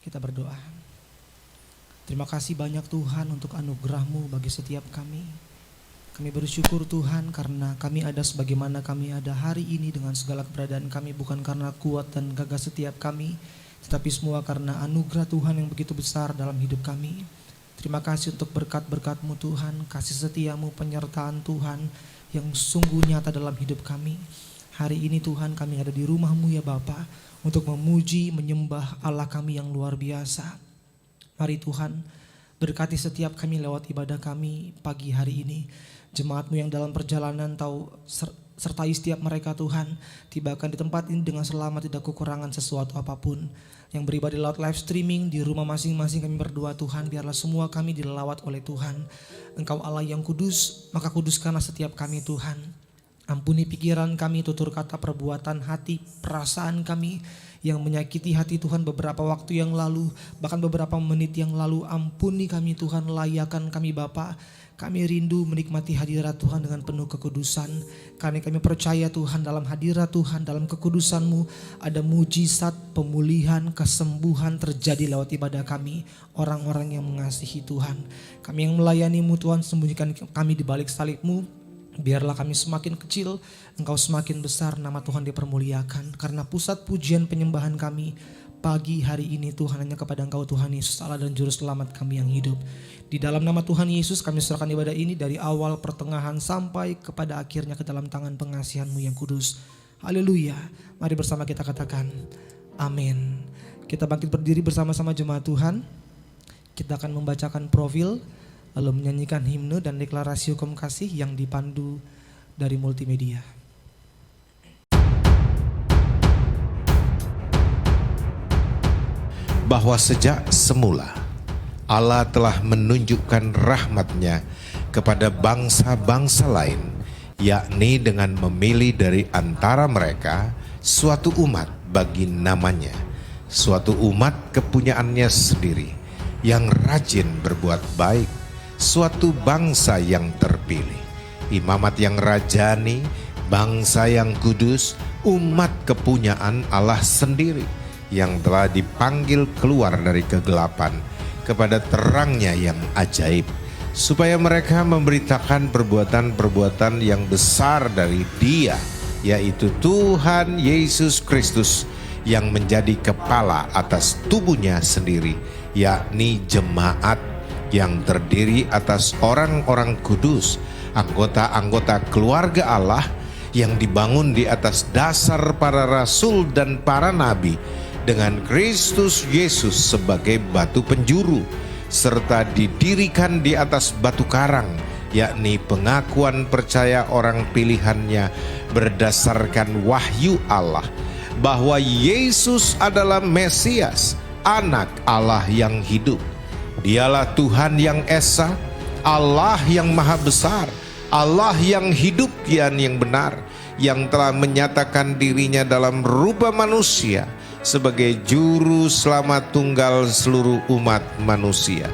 Kita berdoa. Terima kasih banyak Tuhan untuk anugerah-Mu bagi setiap kami. Kami bersyukur Tuhan karena kami ada sebagaimana kami ada hari ini dengan segala keberadaan kami, bukan karena kuat dan gagah setiap kami, tetapi semua karena anugerah Tuhan yang begitu besar dalam hidup kami. Terima kasih untuk berkat-berkat-Mu Tuhan, kasih setia-Mu, penyertaan Tuhan yang sungguh nyata dalam hidup kami. Hari ini Tuhan kami ada di rumah-Mu ya Bapa, untuk memuji, menyembah Allah kami yang luar biasa. Mari Tuhan berkati setiap kami lewat ibadah kami pagi hari ini. Jemaat-Mu yang dalam perjalanan tahu sertai setiap mereka Tuhan. Tibakan di tempat ini dengan selamat, tidak kekurangan sesuatu apapun. Yang beribadah lewat live streaming di rumah masing-masing kami berdoa Tuhan, biarlah semua kami dilawat oleh Tuhan. Engkau Allah yang kudus, maka kuduskanlah setiap kami Tuhan. Ampuni pikiran kami, tutur kata, perbuatan hati, perasaan kami yang menyakiti hati Tuhan beberapa waktu yang lalu, bahkan beberapa menit yang lalu. Ampuni kami Tuhan, layakan kami Bapa. Kami rindu menikmati hadirat Tuhan dengan penuh kekudusan. Karena kami percaya Tuhan, dalam hadirat Tuhan, dalam kekudusan-Mu ada mujizat, pemulihan, kesembuhan terjadi lewat ibadah kami. Orang-orang yang mengasihi Tuhan, kami yang melayani-Mu Tuhan, sembunyikan kami di balik salib-Mu. Biarlah kami semakin kecil, Engkau semakin besar, nama Tuhan dipermuliakan. Karena pusat pujian penyembahan kami pagi hari ini Tuhan hanya kepada Engkau Tuhan Yesus Allah dan Juru Selamat kami yang hidup. Di dalam nama Tuhan Yesus kami serahkan ibadah ini dari awal, pertengahan sampai kepada akhirnya ke dalam tangan pengasihan-Mu yang kudus. Haleluya. Mari bersama kita katakan amin. Kita bangkit berdiri bersama-sama jemaat Tuhan. Kita akan membacakan profil, lalu menyanyikan himne dan deklarasi hukum kasih yang dipandu dari multimedia. Bahwa sejak semula Allah telah menunjukkan rahmat-Nya kepada bangsa-bangsa lain, yakni dengan memilih dari antara mereka suatu umat bagi namanya, suatu umat kepunyaannya sendiri, yang rajin berbuat baik, suatu bangsa yang terpilih, imamat yang rajani, bangsa yang kudus, umat kepunyaan Allah sendiri, yang telah dipanggil keluar dari kegelapan kepada terangnya yang ajaib, supaya mereka memberitakan perbuatan-perbuatan yang besar dari Dia, yaitu Tuhan Yesus Kristus, yang menjadi kepala atas tubuhnya sendiri, yakni jemaat, yang terdiri atas orang-orang kudus, anggota-anggota keluarga Allah, yang dibangun di atas dasar para rasul dan para nabi, dengan Kristus Yesus sebagai batu penjuru, serta didirikan di atas batu karang, yakni pengakuan percaya orang pilihannya berdasarkan wahyu Allah, bahwa Yesus adalah Mesias, anak Allah yang hidup. Dialah Tuhan yang esa, Allah yang maha besar, Allah yang hidup dan yang benar, yang telah menyatakan dirinya dalam rupa manusia sebagai juru selamat tunggal seluruh umat manusia.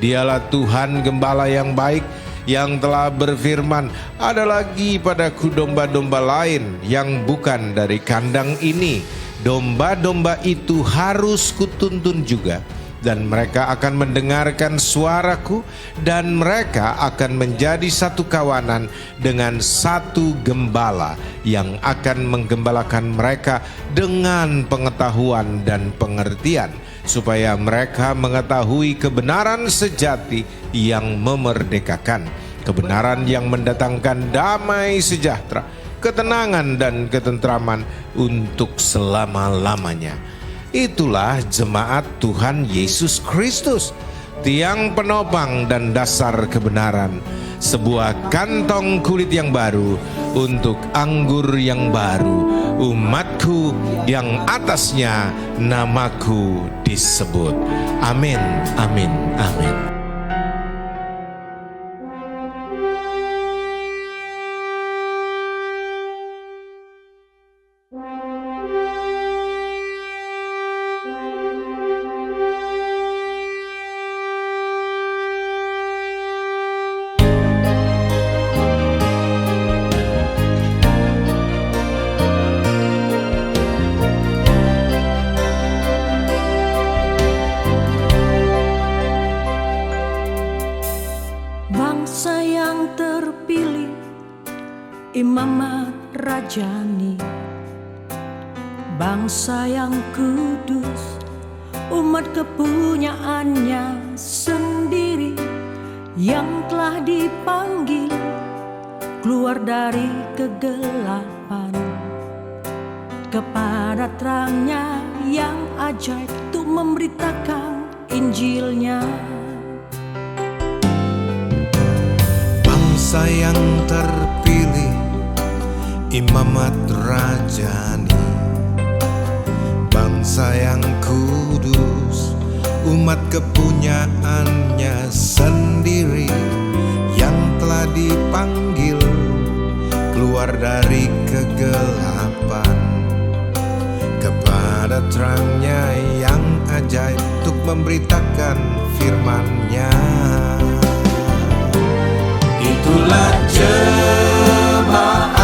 Dialah Tuhan gembala yang baik, yang telah berfirman, ada lagi padaku domba-domba lain yang bukan dari kandang ini. Domba-domba itu harus kutuntun juga, dan mereka akan mendengarkan suaraku, dan mereka akan menjadi satu kawanan dengan satu gembala yang akan menggembalakan mereka dengan pengetahuan dan pengertian, supaya mereka mengetahui kebenaran sejati yang memerdekakan, kebenaran yang mendatangkan damai sejahtera, ketenangan dan ketentraman untuk selama-lamanya. Itulah jemaat Tuhan Yesus Kristus, tiang penopang dan dasar kebenaran, sebuah kantong kulit yang baru untuk anggur yang baru, umatku yang atasnya namaku disebut. Amin, amin, amin. rajani, bangsa yang kudus, umat kepunyaannya sendiri, yang telah dipanggil keluar dari kegelapan kepada terangnya yang ajaib, untuk memberitakan Injilnya. Bangsa yang terpilih, imamat rajani, bangsa yang kudus, umat kepunyaannya sendiri, yang telah dipanggil keluar dari kegelapan kepada terangnya yang ajaib, untuk memberitakan firman-Nya. Itulah jemaat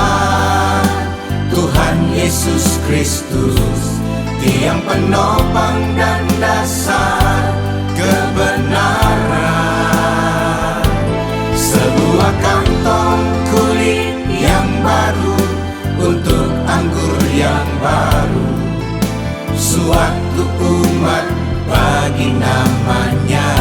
Tuhan Yesus Kristus, tiang penopang dan dasar kebenaran, sebuah kantong kulit yang baru untuk anggur yang baru, suatu umat bagi namanya.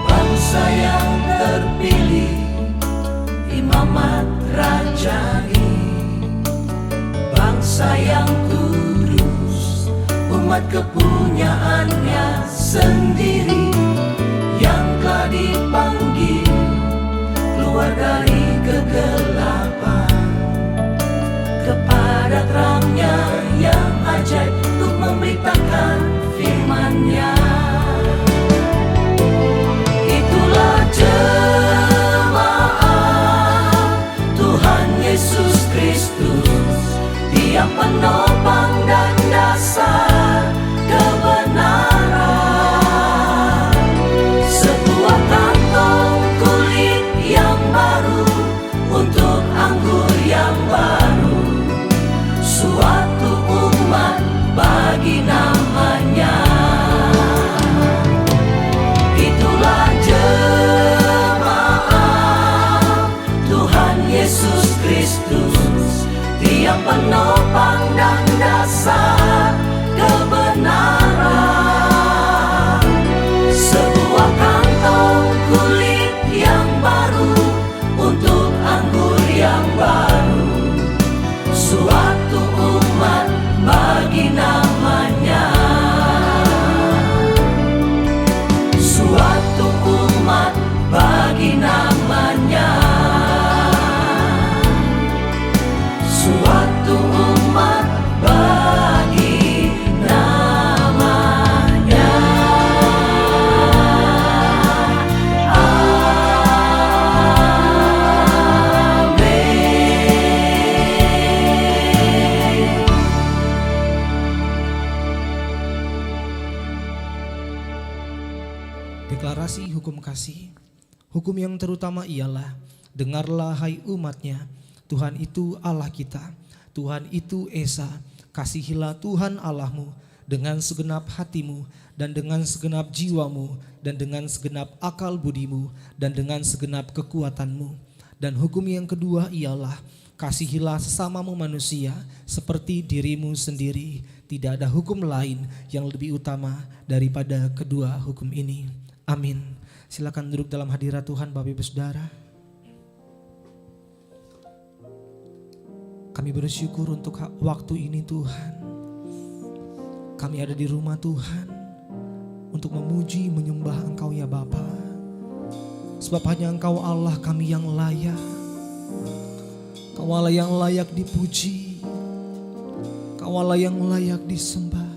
Bangsa yang terpilih, imamat rajani, bangsa yang kudus, umat kepunyaannya sendiri, yang telah dipanggil keluar dari kegelapan kepada terangnya yang ajaib, untuk memberitakan firman-Nya. Itulah jemaat Tuhan Yesus Kristus, tiang penopang dan dasar kebenaran, sebuah kantong kulit yang baru untuk anggur yang baru, suatu umat bagi namanya. Itulah jemaat Tuhan Yesus Kristus, tiang penopang dan dasar kebenaran, sebuah kantong kulit yang baru untuk anggur yang baru, suatu umat bagi namanya, suatu umat bagi namanya, suatu umat bagi namanya. Deklarasi hukum kasih. Hukum yang terutama ialah, dengarlah hai umatnya, Tuhan itu Allah kita, Tuhan itu Esa. Kasihilah Tuhan Allahmu dengan segenap hatimu, dan dengan segenap jiwamu, dan dengan segenap akal budimu, dan dengan segenap kekuatanmu. Dan hukum yang kedua ialah, kasihilah sesamamu manusia seperti dirimu sendiri. Tidak ada hukum lain yang lebih utama daripada kedua hukum ini. Amin. Silakan duduk dalam hadirat Tuhan Bapak Ibu Saudara. Kami bersyukur untuk waktu ini Tuhan. Kami ada di rumah Tuhan untuk memuji menyembah Engkau ya Bapa. Sebab hanya Engkau Allah kami yang layak. Engkau Allah yang layak dipuji. Engkau Allah yang layak disembah.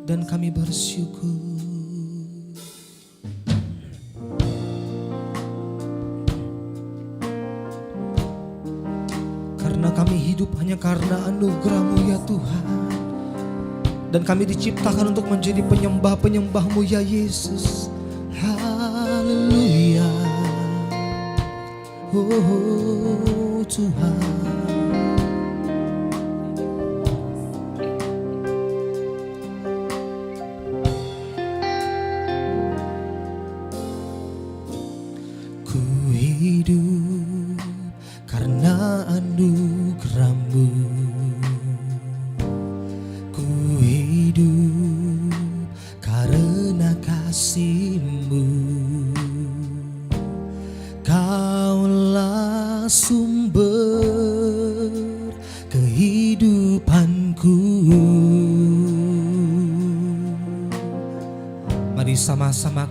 Dan kami bersyukur. Karena kami hidup hanya karena anugerah-Mu ya Tuhan. Dan kami diciptakan untuk menjadi penyembah-penyembah-Mu ya Yesus. Haleluya. Oh Tuhan.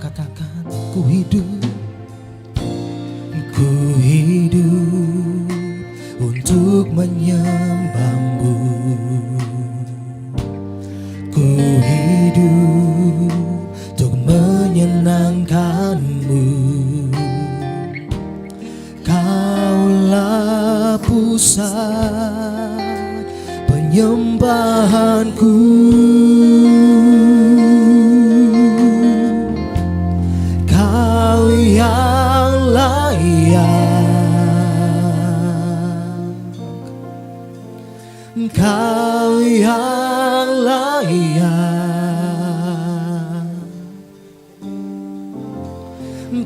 katakan ku hidup untuk menyembahmu. Ku hidup untuk menyenangkanmu. Kaulah pusat penyembahanku. Kau yang layak, Kau yang layak,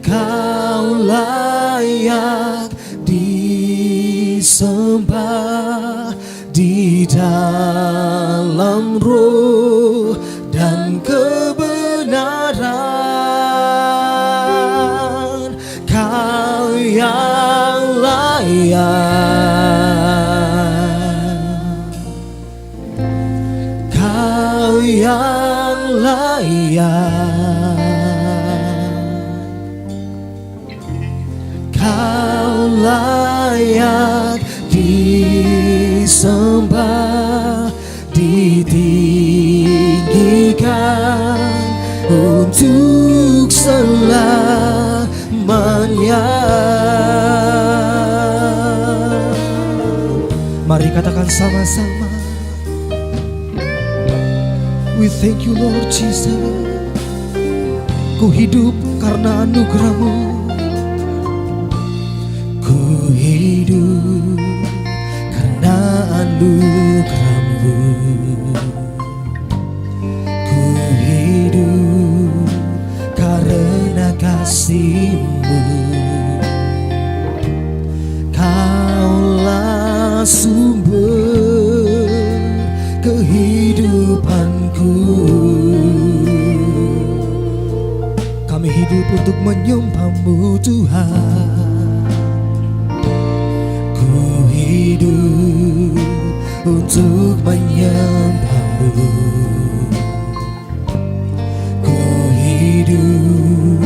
Kau layak disembah di dalam roh dan kebenaran. Kau yang layak, Kau yang layak, Kau layak disembah, ditinggikan untuk selamanya. Mari katakan sama-sama, we thank you Lord Jesus. Ku hidup karena anugerah-Mu. Ku hidup karena anugerah-Mu. Ku hidup karena kasih-Mu. Kaulah sumber kehidupanku. Kami hidup untuk menyembah-Mu Tuhan. Ku hidup untuk menyembah-Mu. Ku hidup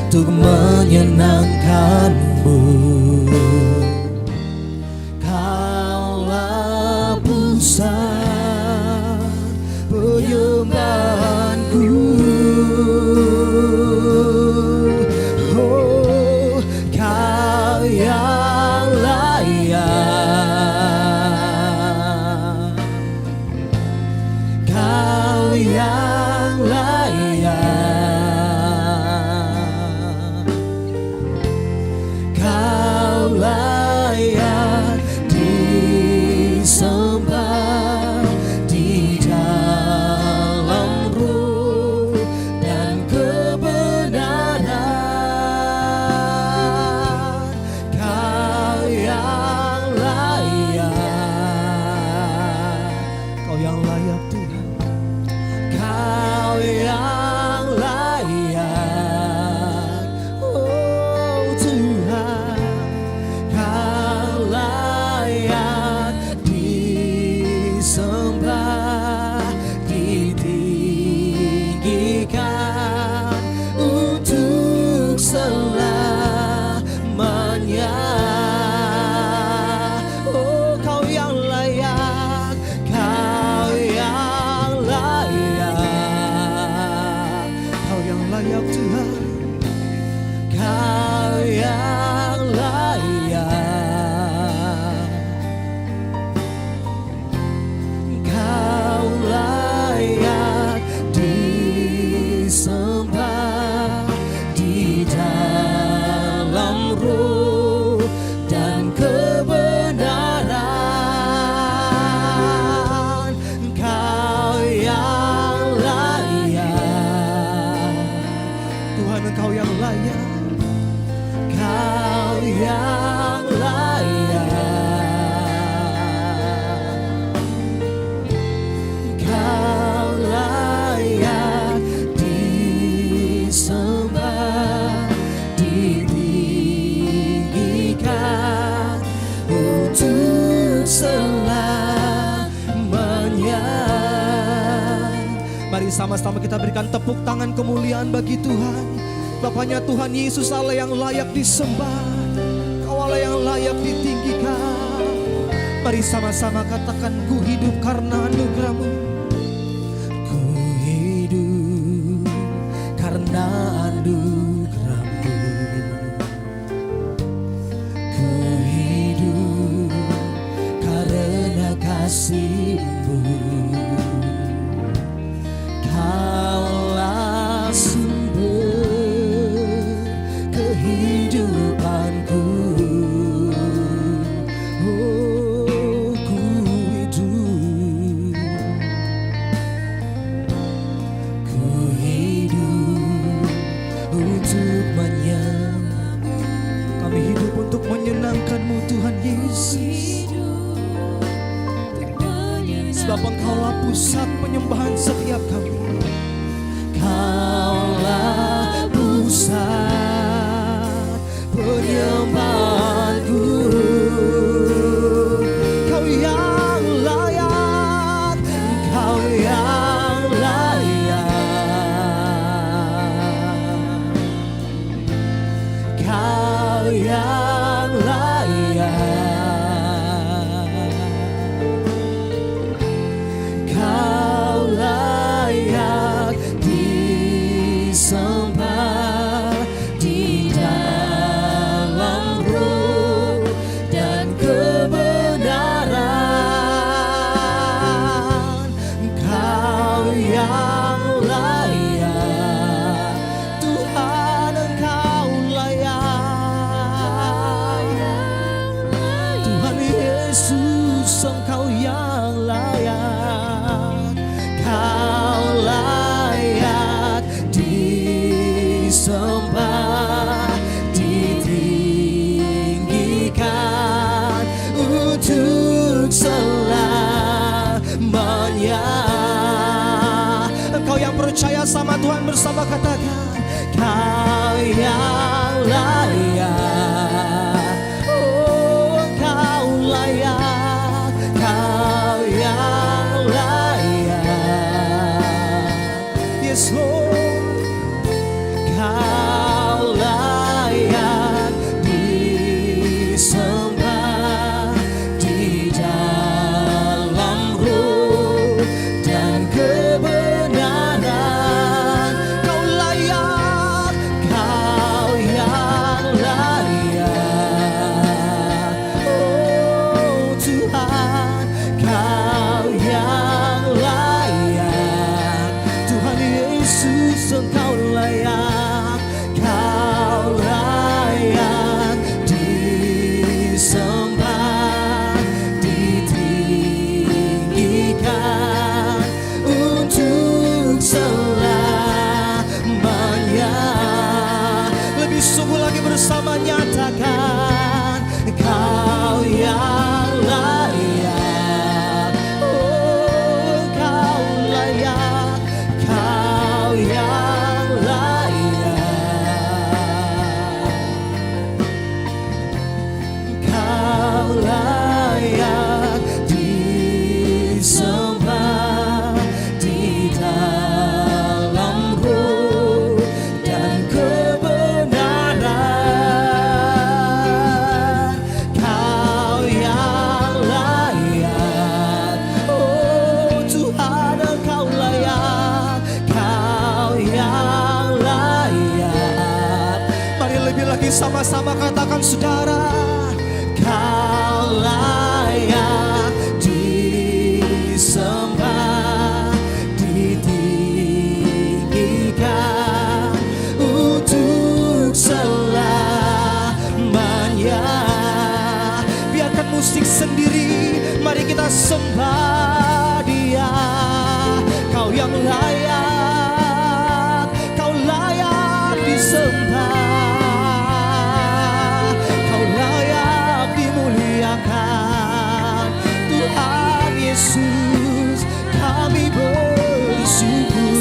untuk menyenangkan-Mu. Kaulah pusat penyembahanku. Oh, Kau yang layak, Mari sama-sama kita berikan tepuk tangan kemuliaan bagi Tuhan. Bapaknya Tuhan Yesus, Allah yang layak disembah, Kau Allah yang layak ditinggikan. Mari sama-sama katakan, ku hidup karena anugerah-Mu. Ku hidup karena anugerah-Mu. Ku hidup karena kasih-Mu. Kaulah sumber kehidupanku. Oh, ku hidup untuk kami hidup untuk menyenangkan-Mu Tuhan Yesus. Sebab Engkaulah pusat penyembahan setiap kami. Kaulah pusat penyembahanku. Kau yang layak, Kau yang layak, Kau yang layak. Kau layak disembah di dalam roh dan kebenaran. Kau yang layak, Tuhan Engkau layak. Tuhan Yesus Engkau yang layak. Kau layak disembah, ditinggikan untuk selamanya. Engkau yang percaya sama Tuhan bersama katakan, Kau yang layak. Oh, Engkau layak, Kau yang layak. Yes Lord, Kau layak disembah di dalam roh dan kebenaran. Kau layak, Kau yang layak. Oh Tuhan, Kau yang layak. Tuhan Yesus Engkau layak. Kau layak disembah, ditinggikan untuk selamanya. Lebih sungguh lagi bersama nyatakan, Kau yang layak. Oh, Kau layak, Kau yang layak. Kau layak disembah di dalam roh dan kebenaran. Kau yang layak. Oh Tuhan Engkau layak. Kau yang layak. Mari lebih lagi sama-sama katakan saudara, Kau layak disembah, ditinggikan untuk selamanya. Biarkan musik sendiri, mari kita sembah Dia. Kau yang layak, Kau layak disembah, Kau layak dimuliakan. Tuhan Yesus, kami bersyukur.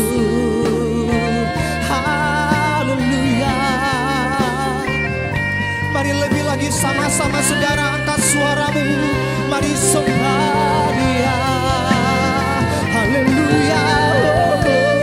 Haleluya. Mari lebih lagi sama-sama saudara angkat suaramu. Mari sembah Dia. Haleluya. Oh, oh.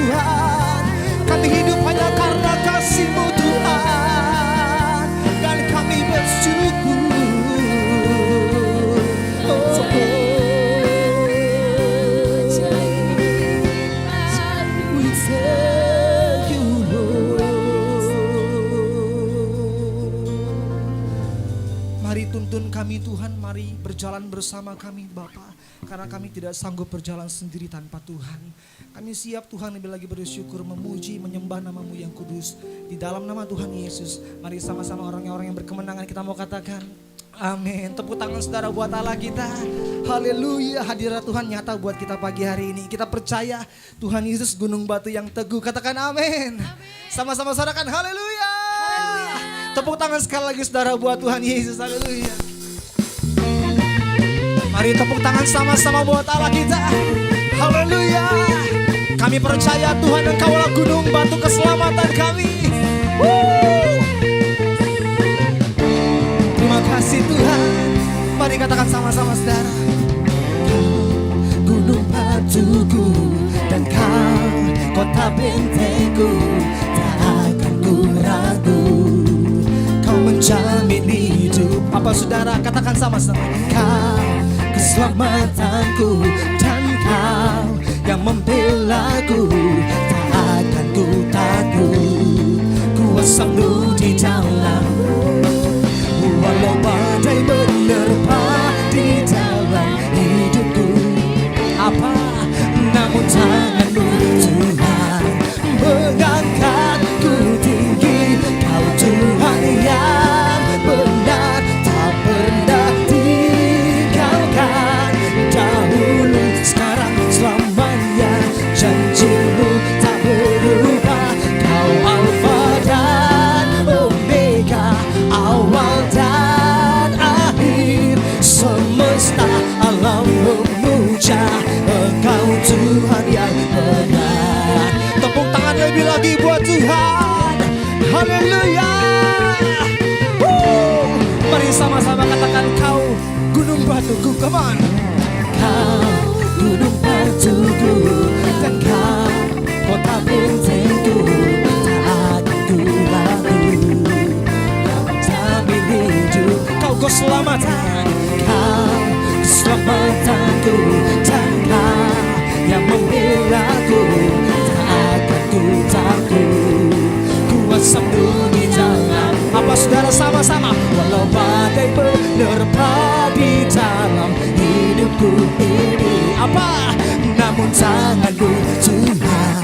Tuhan. Kami hidup hanya karena kasih-Mu Tuhan, dan kami bersyukur. We thank you, Lord. Mari tuntun kami Tuhan, mari berjalan bersama kami Bapa, karena kami tidak sanggup berjalan sendiri tanpa Tuhan. Kami siap Tuhan lebih lagi bersyukur, memuji, menyembah nama-Mu yang kudus. Di dalam nama Tuhan Yesus, mari sama-sama orang-orang yang berkemenangan kita mau katakan amin. Tepuk tangan saudara buat Allah kita. Haleluya, hadirat Tuhan nyata buat kita pagi hari ini. Kita percaya Tuhan Yesus gunung batu yang teguh. Katakan amin. Sama-sama saudara kan haleluya. Tepuk tangan sekali lagi saudara buat Tuhan Yesus. Haleluya. Mari tepuk tangan sama-sama buat Allah kita. Haleluya. Kami percaya Tuhan Engkaulah gunung batu keselamatan kami. Terima kasih Tuhan. Mari katakan sama-sama saudara. Gunung batuku dan Kau kota bentengku, tak akan ku ragu. Kau menjamin hidup. Apa saudara katakan sama-sama. Kau keselamatanku dan Kau yang membelaku, tak akan ku takut. Kuasa-Mu di dalam, walau badai menerpa di dalam hidupku. Apa namun tangan-Mu Tuhan mengangkatku tinggi. Kau Tuhan yang benar, tak pernah tinggalkan. Dahulu, sekarang, selamanya, janji-Mu tak berubah. Kau Alfa dan Omega, awal dan akhir. Semesta alam memuja Engkau Tuhan yang benar. Tepuk tangan lebih lagi buat Tuhan. Haleluya. Mari sama-sama katakan Kau gunung batuku. Come on. Kau gunung batuku dan Kau kota bentengku, tak akan ku ragu. Kau menjamin hidup. Kau keselamatan. Kau keselamatanku dan Kau yang membelaku, tak akan ku takut. Kuasa-Mu di dalam. Apa saudara sama-sama? Walau badai menerpa di dalam hidupku ini. Apa? Namun tangan-Mu Tuhan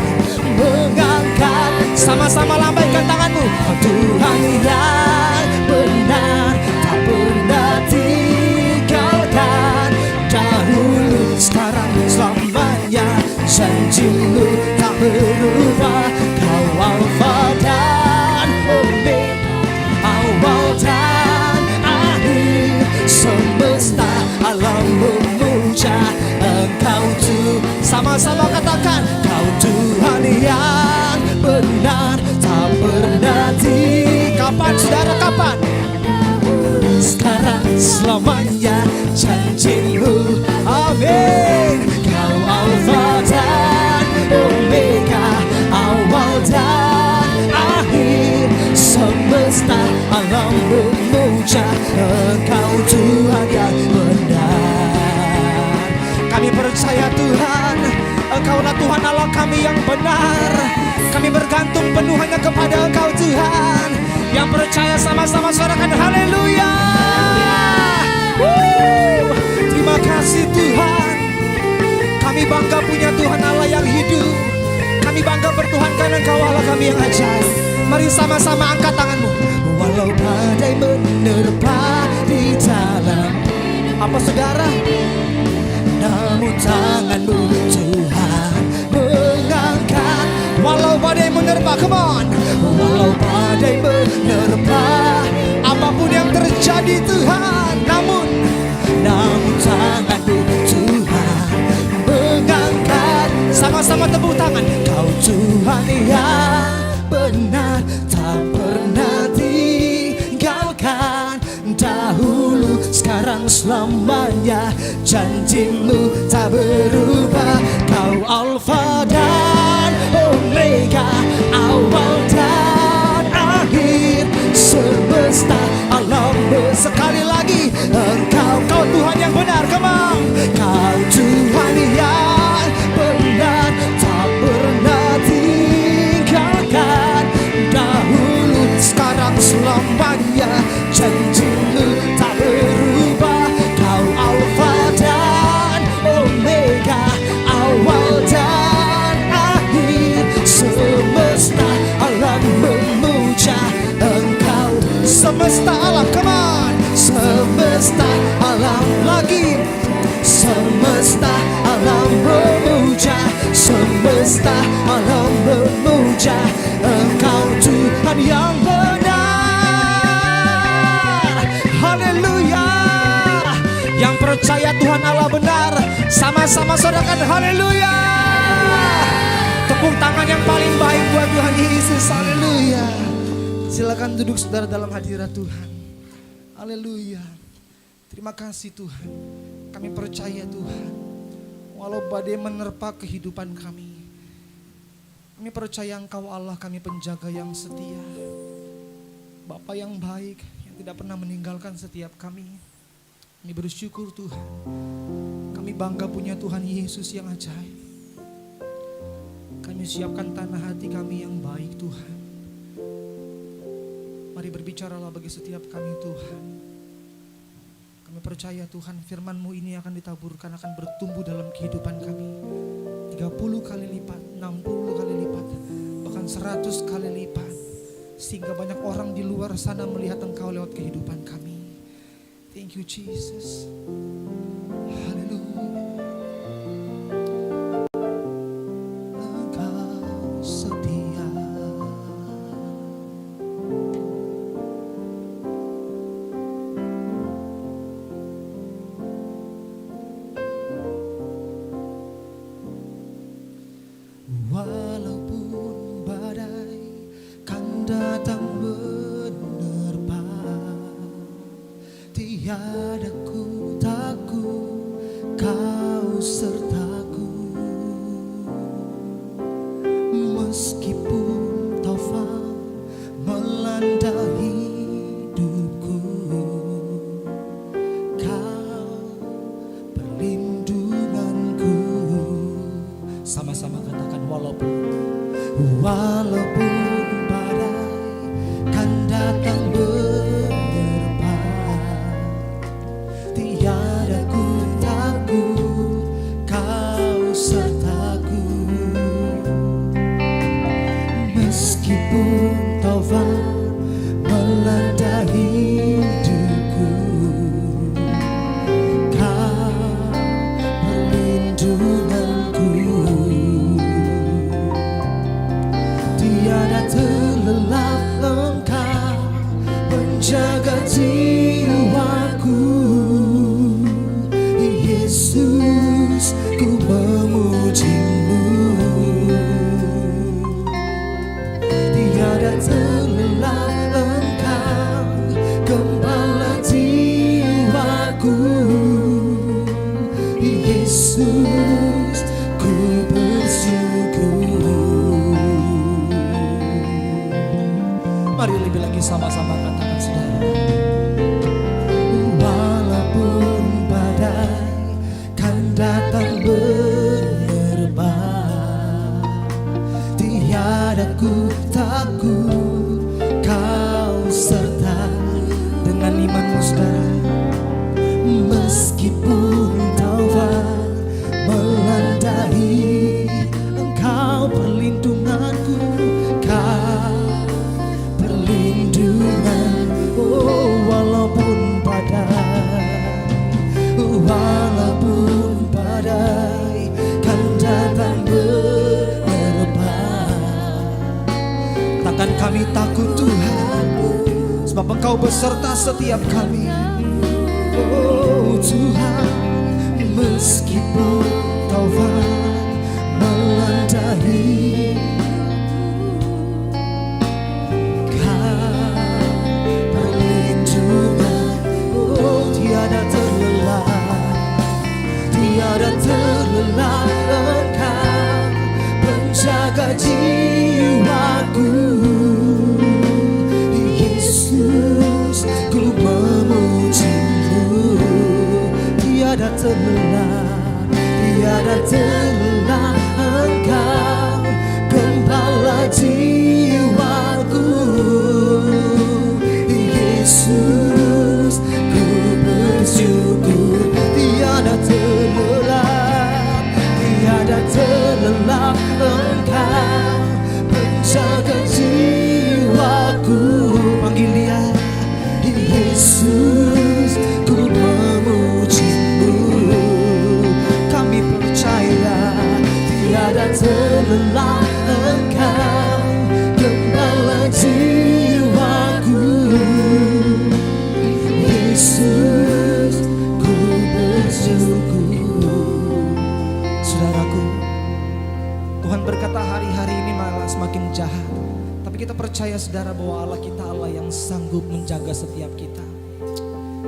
mengangkat. Sama-sama lambaikan tangan-Mu. Tuhan yang benar, tak pernah tinggalkan. Dahulu, sekarang, selamanya, janji-Mu tak berubah. Kau Alfa dan Omega, awal dan akhir. Semesta alam memuja Engkau Tuhan. Sama-sama katakan Kau Tuhan yang benar, tak pernah kapan saudara, kapan? Sekarang, selamanya, janji-Mu. Amin. Kau Alfa dan Omega, awal dan akhir. Semesta alam memuja Engkau Tuhan yang benar. Kami percaya Tuhan, Engkaulah Tuhan Allah kami yang benar. Kami bergantung penuh hanya kepada Engkau Tuhan. Yang percaya sama-sama suarakan haleluya. Terima kasih Tuhan. Kami bangga punya Tuhan Allah yang hidup. Kami bangga bertuhan karena Engkau Allah kami yang ajaib. Mari sama-sama angkat tanganmu. Walau badai menerpa di dalam. Apa saudara? Namun tangan-Mu Tuhan mengangkat. Walau badai menerpa, come on. Walau badai menerpa, apapun yang terjadi Tuhan, namun tangan-Mu Tuhan mengangkat. Sama-sama tepuk tangan. Kau Tuhan yang benar, tak pernah tinggalkan. Dahulu, sekarang, selamanya, janji-Mu tak berubah. Kau Alfa dan benar, come on. Kau Tuhan yang benar, tak pernah tinggalkan. Dahulu, sekarang, selamanya, janji-Mu tak berubah. Kau Alfa dan Omega, awal dan akhir. Semesta alam memuja Engkau. Semesta alam, come on. Semesta alam lagi. Semesta alam memuja. Semesta alam memuja Engkau Tuhan yang benar. Haleluya. Yang percaya Tuhan Allah benar, sama-sama sorakan haleluya. Tepuk tangan yang paling baik buat Tuhan Yesus. Haleluya. Silakan duduk saudara dalam hadirat Tuhan. Haleluya. Terima kasih Tuhan. Kami percaya Tuhan, walau badai menerpa kehidupan kami, kami percaya Engkau Allah kami penjaga yang setia, Bapa yang baik yang tidak pernah meninggalkan setiap kami. Kami bersyukur Tuhan, kami bangga punya Tuhan Yesus yang ajaib. Kami siapkan tanah hati kami yang baik Tuhan. Mari berbicaralah bagi setiap kami Tuhan. Kami percaya Tuhan firman-Mu ini akan ditaburkan, akan bertumbuh dalam kehidupan kami 30 kali lipat, 60 kali lipat, bahkan 100 kali lipat. Sehingga banyak orang di luar sana melihat Engkau lewat kehidupan kami. Thank you Jesus. Haleluya. Engkau setia. Walaupun badai kan datang menerpa, tiada ku takut, Kau sertaku. Meskipun taufan melanda hidupku, Kau perlindunganku. Sama-sama katakan walaupun badai kan datang menerpa, tiada ku takut, Kau sertaku. Meskipun taufan melanda hidupku, Kau perlindunganku. Tiada terlelap Engkau menjaga jiwaku. Yesus, ku memuji-Mu. Tiada terlelap Engkau gembala jiwaku. Yesus, ku bersyukur. Mari lebih lagi sama-sama katakan saudara. Walaupun badai kan datang menerpa, tiada ku takut, Kau serta. Dengan imanmu saudara. Meskipun taufan melandai, Engkau perlindunganku. Kau perlindungan. Oh, walaupun badai kan datang menerpa, takkan kami takut Tuhan, sebab Engkau beserta setiap kami. Oh Tuhan, meskipun taufan melandai, Kau perlindungan. Oh tiada terlelap Engkau penjaga jiwaku. Yesus, ku memuji-Mu. Tiada terlelah Engkau, gembala jiwaku. Yesus, ku bersyukur. Tiada terlelah, tiada terlelah Engkau, penjaga jiwaku. Panggil Dia, Yesus, ku memujimu. Kami percaya tiada terlelah Engkau, gembala jiwaku. Yesus, ku bersyukur. Saudaraku, Tuhan berkata hari-hari ini malah semakin jahat. Tapi kita percaya saudara bahwa Allah kita Allah yang sanggup menjaga setiap kita.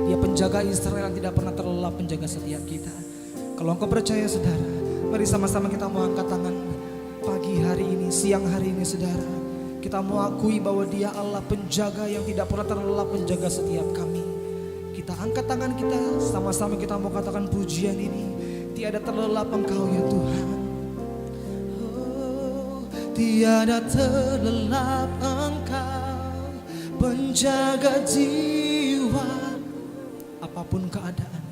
Dia penjaga Israel yang tidak pernah terlelap menjaga setiap kita. Kalau engkau percaya saudara, mari sama-sama kita mau angkat tangan pagi hari ini, siang hari ini saudara. Kita mau akui bahwa Dia Allah penjaga yang tidak pernah terlelap menjaga setiap kami. Kita angkat tangan kita, sama-sama kita mau katakan pujian ini. Tiada terlelap Engkau ya Tuhan. Tiada terlelap Engkau, penjaga jiwa. Apapun keadaan,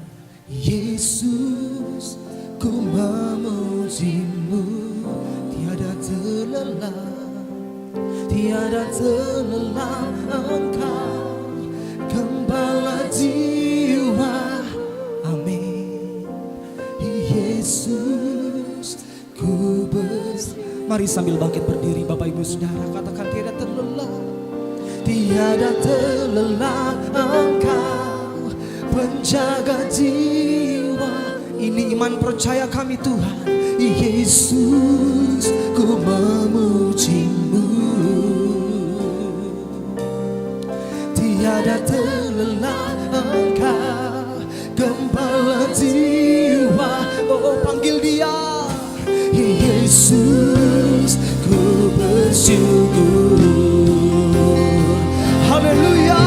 Yesus, ku memujimu. Tiada terlelap, tiada terlelap Engkau, gembala jiwa. Amin. Yesus, ku bersyukur. Mari sambil bangkit berdiri Bapak Ibu Saudara, katakan tiada terlelap, tiada terlelap Engkau, penjaga jiwa. Ini iman percaya kami Tuhan. Yesus, ku memujimu. Tiada terlelap Engkau, gembala jiwa. Oh, panggil Dia, Yesus, ku bersyukur. Haleluya.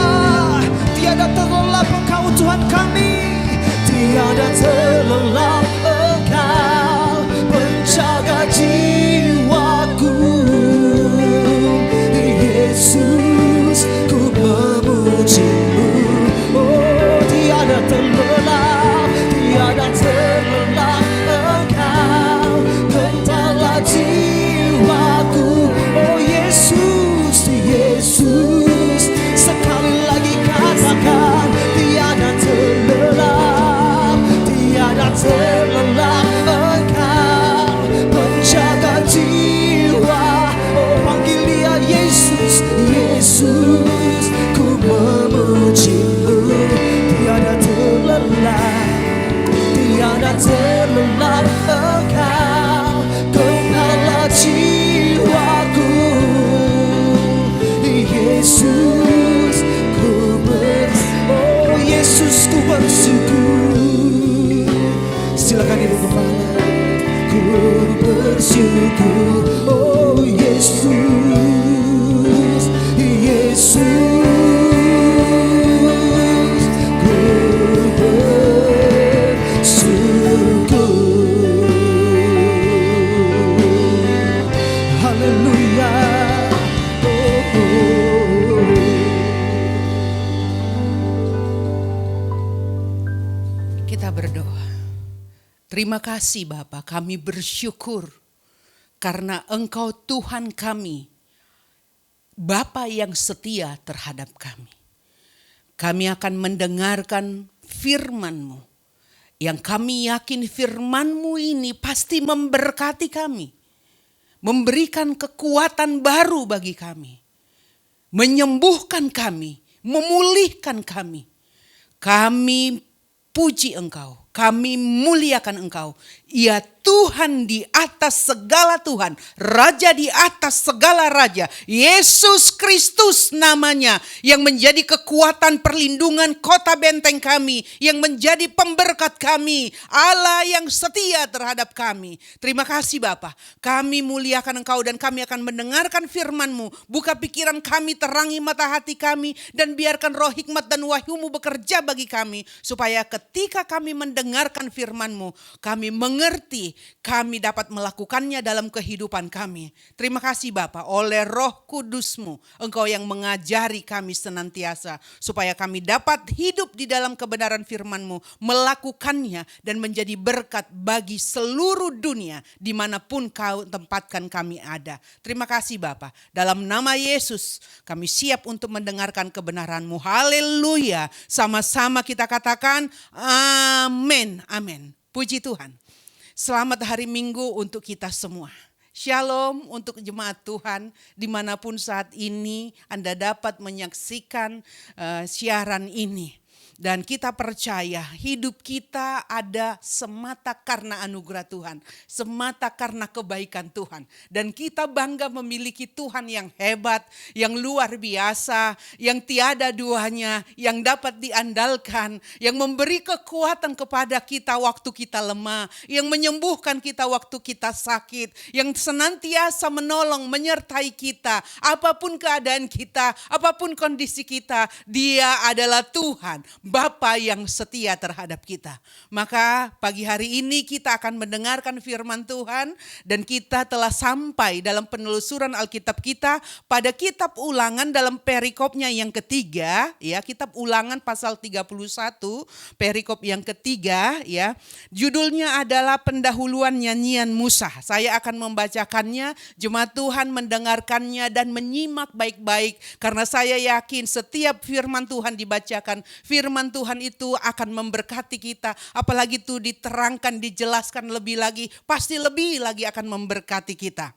Tiada terlelap Engkau Tuhan kami, tiada terlelap Engkau, penjaga jiwaku. Yesus, ku memujimu. Oh, tiada terlelap, tiada terlelap Engkau, gembala jiwaku. Oh Yesus, Yesus, sekali lagi katakan tiada terlelap, tiada terlelap Engkau, penjaga jiwa. Oh panggil Dia Yesus, Yesus, ku memujimu. Tiada terlelap, tiada terlelap Engkau, gembala jiwaku. Yesus, oh Yesus, ku bersyukur. Silakan Ibu Gembala. Ku bersyukur, oh Yesus, Yesus, ku bersyukur. Haleluya. Kita berdoa. Terima kasih Bapa, kami bersyukur karena Engkau Tuhan kami, Bapa yang setia terhadap kami. Kami akan mendengarkan firman-Mu, yang kami yakin firman-Mu ini pasti memberkati kami, memberikan kekuatan baru bagi kami, menyembuhkan kami, memulihkan kami. Kami puji Engkau, kami muliakan Engkau. Ya Tuhan di atas segala Tuhan, Raja di atas segala Raja. Yesus Kristus namanya yang menjadi kekuatan perlindungan kota benteng kami, yang menjadi pemberkat kami, Allah yang setia terhadap kami. Terima kasih Bapa, kami muliakan Engkau dan kami akan mendengarkan firman-Mu. Buka pikiran kami, terangi mata hati kami, dan biarkan roh hikmat dan wahyu-Mu bekerja bagi kami, supaya ketika kami mendengar mendengarkan firman-Mu, kami mengerti, kami dapat melakukannya dalam kehidupan kami. Terima kasih Bapa, oleh Roh Kudus-Mu, Engkau yang mengajari kami senantiasa, supaya kami dapat hidup di dalam kebenaran firman-Mu, melakukannya dan menjadi berkat bagi seluruh dunia, dimanapun Kau tempatkan kami ada. Terima kasih Bapa, dalam nama Yesus kami siap untuk mendengarkan kebenaran-Mu. Haleluya. Sama-sama kita katakan amin. Amin. Puji Tuhan. Selamat hari Minggu untuk kita semua. Shalom untuk jemaat Tuhan dimanapun saat ini Anda dapat menyaksikan siaran ini. Dan kita percaya hidup kita ada semata karena anugerah Tuhan, semata karena kebaikan Tuhan. Dan kita bangga memiliki Tuhan yang hebat, yang luar biasa, yang tiada duanya, yang dapat diandalkan, yang memberi kekuatan kepada kita waktu kita lemah, yang menyembuhkan kita waktu kita sakit, yang senantiasa menolong, menyertai kita, apapun keadaan kita, apapun kondisi kita, Dia adalah Tuhan, Bapa yang setia terhadap kita. Maka pagi hari ini kita akan mendengarkan firman Tuhan dan kita telah sampai dalam penelusuran Alkitab kita pada kitab Ulangan dalam perikopnya yang ketiga, ya, kitab Ulangan pasal 31, perikop yang ketiga, ya. Judulnya adalah pendahuluan nyanyian Musa. Saya akan membacakannya, jemaat Tuhan mendengarkannya dan menyimak baik-baik karena saya yakin setiap firman Tuhan dibacakan, firman Tuhan itu akan memberkati kita, apalagi itu diterangkan, dijelaskan lebih lagi, pasti lebih lagi akan memberkati kita.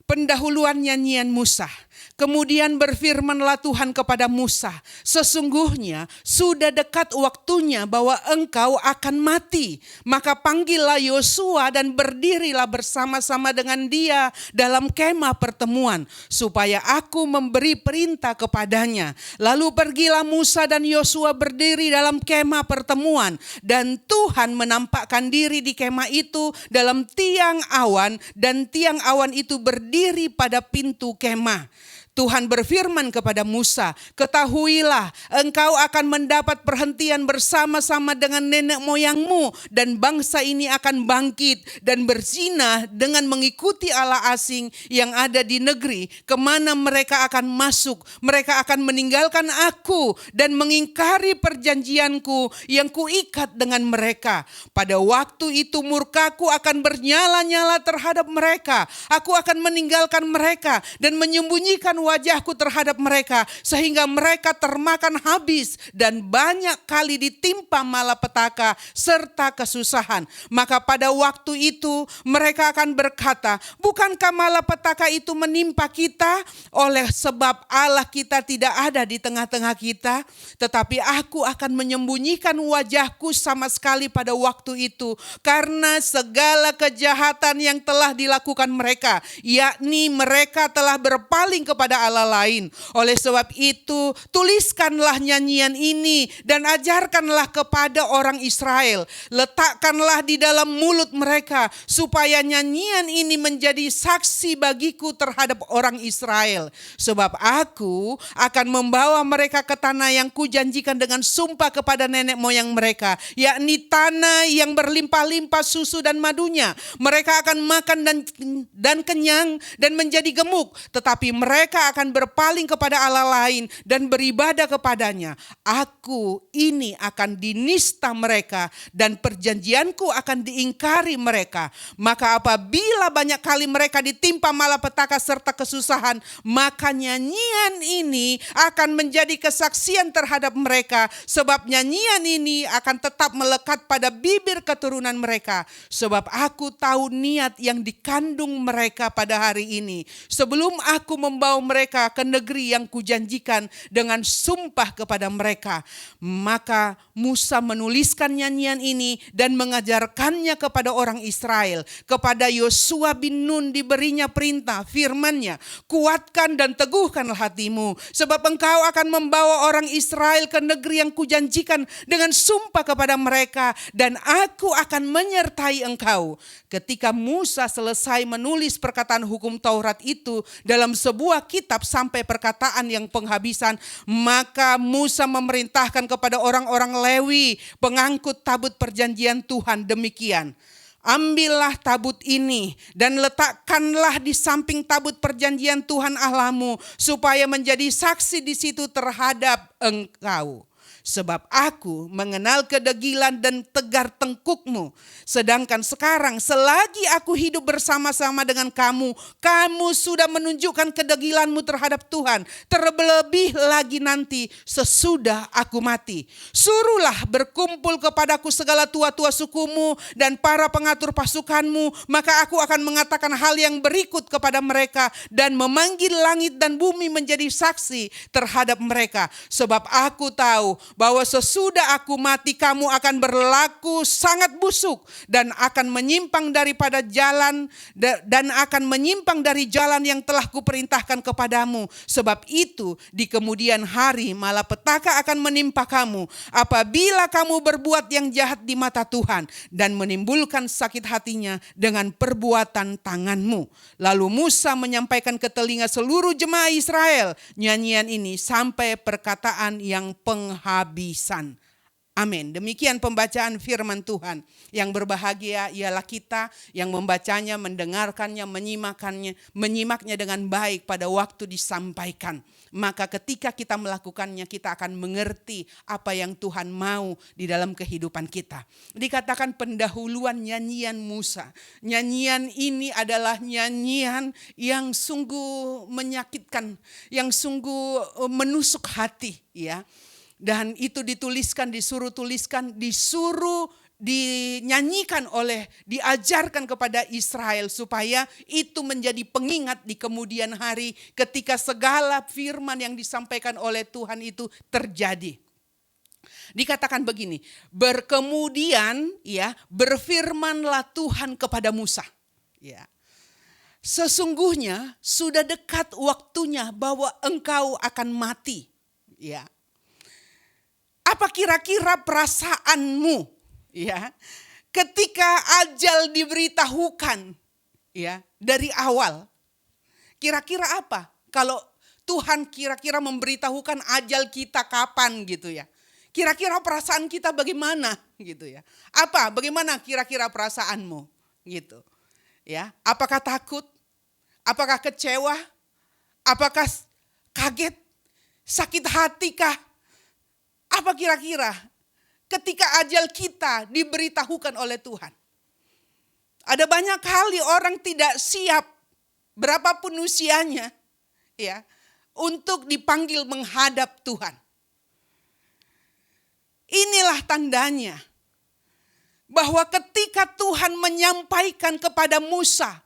Pendahuluan nyanyian Musa. Kemudian berfirmanlah Tuhan kepada Musa, sesungguhnya sudah dekat waktunya bahwa engkau akan mati. Maka panggillah Yosua dan berdirilah bersama-sama dengan dia dalam kemah pertemuan, supaya aku memberi perintah kepadanya. Lalu pergilah Musa dan Yosua berdiri dalam kemah pertemuan, dan Tuhan menampakkan diri di kemah itu dalam tiang awan, dan tiang awan itu berdiri pada pintu kemah. Tuhan berfirman kepada Musa, ketahuilah engkau akan mendapat perhentian bersama-sama dengan nenek moyangmu, dan bangsa ini akan bangkit dan berzina dengan mengikuti Allah asing yang ada di negeri kemana mereka akan masuk. Mereka akan meninggalkan aku dan mengingkari perjanjianku yang kuikat dengan mereka. Pada waktu itu murkaku akan bernyala-nyala terhadap mereka. Aku akan meninggalkan mereka dan menyembunyikan wajahku terhadap mereka, sehingga mereka termakan habis dan banyak kali ditimpa malapetaka serta kesusahan. Maka pada waktu itu mereka akan berkata, bukankah malapetaka itu menimpa kita? Oleh sebab Allah kita tidak ada di tengah-tengah kita, tetapi aku akan menyembunyikan wajahku sama sekali pada waktu itu, karena segala kejahatan yang telah dilakukan mereka, yakni mereka telah berpaling kepada Allah lain. Oleh sebab itu, tuliskanlah nyanyian ini dan ajarkanlah kepada orang Israel. Letakkanlah di dalam mulut mereka, supaya nyanyian ini menjadi saksi bagiku terhadap orang Israel. Sebab aku akan membawa mereka ke tanah yang kujanjikan dengan sumpah kepada nenek moyang mereka, yakni tanah yang berlimpah-limpah susu dan madunya. Mereka akan makan dan kenyang dan menjadi gemuk, tetapi mereka akan berpaling kepada Allah lain dan beribadah kepadanya. Aku ini akan dinista mereka dan perjanjianku akan diingkari mereka. Maka apabila banyak kali mereka ditimpa malapetaka serta kesusahan, maka nyanyian ini akan menjadi kesaksian terhadap mereka, sebab nyanyian ini akan tetap melekat pada bibir keturunan mereka. Sebab aku tahu niat yang dikandung mereka pada hari ini, sebelum aku membawa mereka ke negeri yang kujanjikan dengan sumpah kepada mereka. Maka Musa menuliskan nyanyian ini dan mengajarkannya kepada orang Israel. Kepada Yosua bin Nun diberinya perintah, firman-Nya, kuatkan dan teguhkanlah hatimu, sebab engkau akan membawa orang Israel ke negeri yang kujanjikan dengan sumpah kepada mereka, dan aku akan menyertai engkau. Ketika Musa selesai menulis perkataan hukum Taurat itu dalam sebuah kitab Alkitab sampai perkataan yang penghabisan. Maka Musa memerintahkan kepada orang-orang Lewi, pengangkut tabut perjanjian Tuhan, demikian. Ambillah tabut ini dan letakkanlah di samping tabut perjanjian Tuhan Allahmu, supaya menjadi saksi di situ terhadap engkau. Sebab aku mengenal kedegilan dan tegar tengkukmu. Sedangkan sekarang selagi aku hidup bersama-sama dengan kamu, kamu sudah menunjukkan kedegilanmu terhadap Tuhan. Terlebih lagi nanti sesudah aku mati. Suruhlah berkumpul kepadaku segala tua-tua sukumu dan para pengatur pasukanmu. Maka aku akan mengatakan hal yang berikut kepada mereka dan memanggil langit dan bumi menjadi saksi terhadap mereka. Sebab aku tahu bahwa sesudah aku mati kamu akan berlaku sangat busuk dan akan menyimpang daripada jalan dan akan menyimpang dari jalan yang telah kuperintahkan kepadamu. Sebab itu di kemudian hari malapetaka akan menimpa kamu apabila kamu berbuat yang jahat di mata Tuhan dan menimbulkan sakit hatinya dengan perbuatan tanganmu. Lalu Musa menyampaikan ke telinga seluruh jemaah Israel nyanyian ini sampai perkataan yang penghabisan. Amin. Demikian pembacaan firman Tuhan. Yang berbahagia ialah kita yang membacanya, mendengarkannya, menyimaknya dengan baik pada waktu disampaikan. Maka ketika kita melakukannya, kita akan mengerti apa yang Tuhan mau di dalam kehidupan kita. Dikatakan pendahuluan nyanyian Musa. Nyanyian ini adalah nyanyian yang sungguh menyakitkan, yang sungguh menusuk hati, ya. Dan itu disuruh dinyanyikan diajarkan kepada Israel supaya itu menjadi pengingat di kemudian hari ketika segala firman yang disampaikan oleh Tuhan itu terjadi. Dikatakan begini, berkemudian ya berfirmanlah Tuhan kepada Musa. Ya. Sesungguhnya sudah dekat waktunya bahwa engkau akan mati. Ya. Apa kira-kira perasaanmu ya ketika ajal diberitahukan ya dari awal? Kira-kira apa? Kalau Tuhan kira-kira memberitahukan ajal kita kapan gitu ya. Kira-kira perasaan kita bagaimana gitu ya. Bagaimana kira-kira perasaanmu gitu. Ya, apakah takut? Apakah kecewa? Apakah kaget? Sakit hati kah? Apa kira-kira ketika ajal kita diberitahukan oleh Tuhan? Ada banyak kali orang tidak siap berapapun usianya ya untuk dipanggil menghadap Tuhan. Inilah tandanya bahwa ketika Tuhan menyampaikan kepada Musa,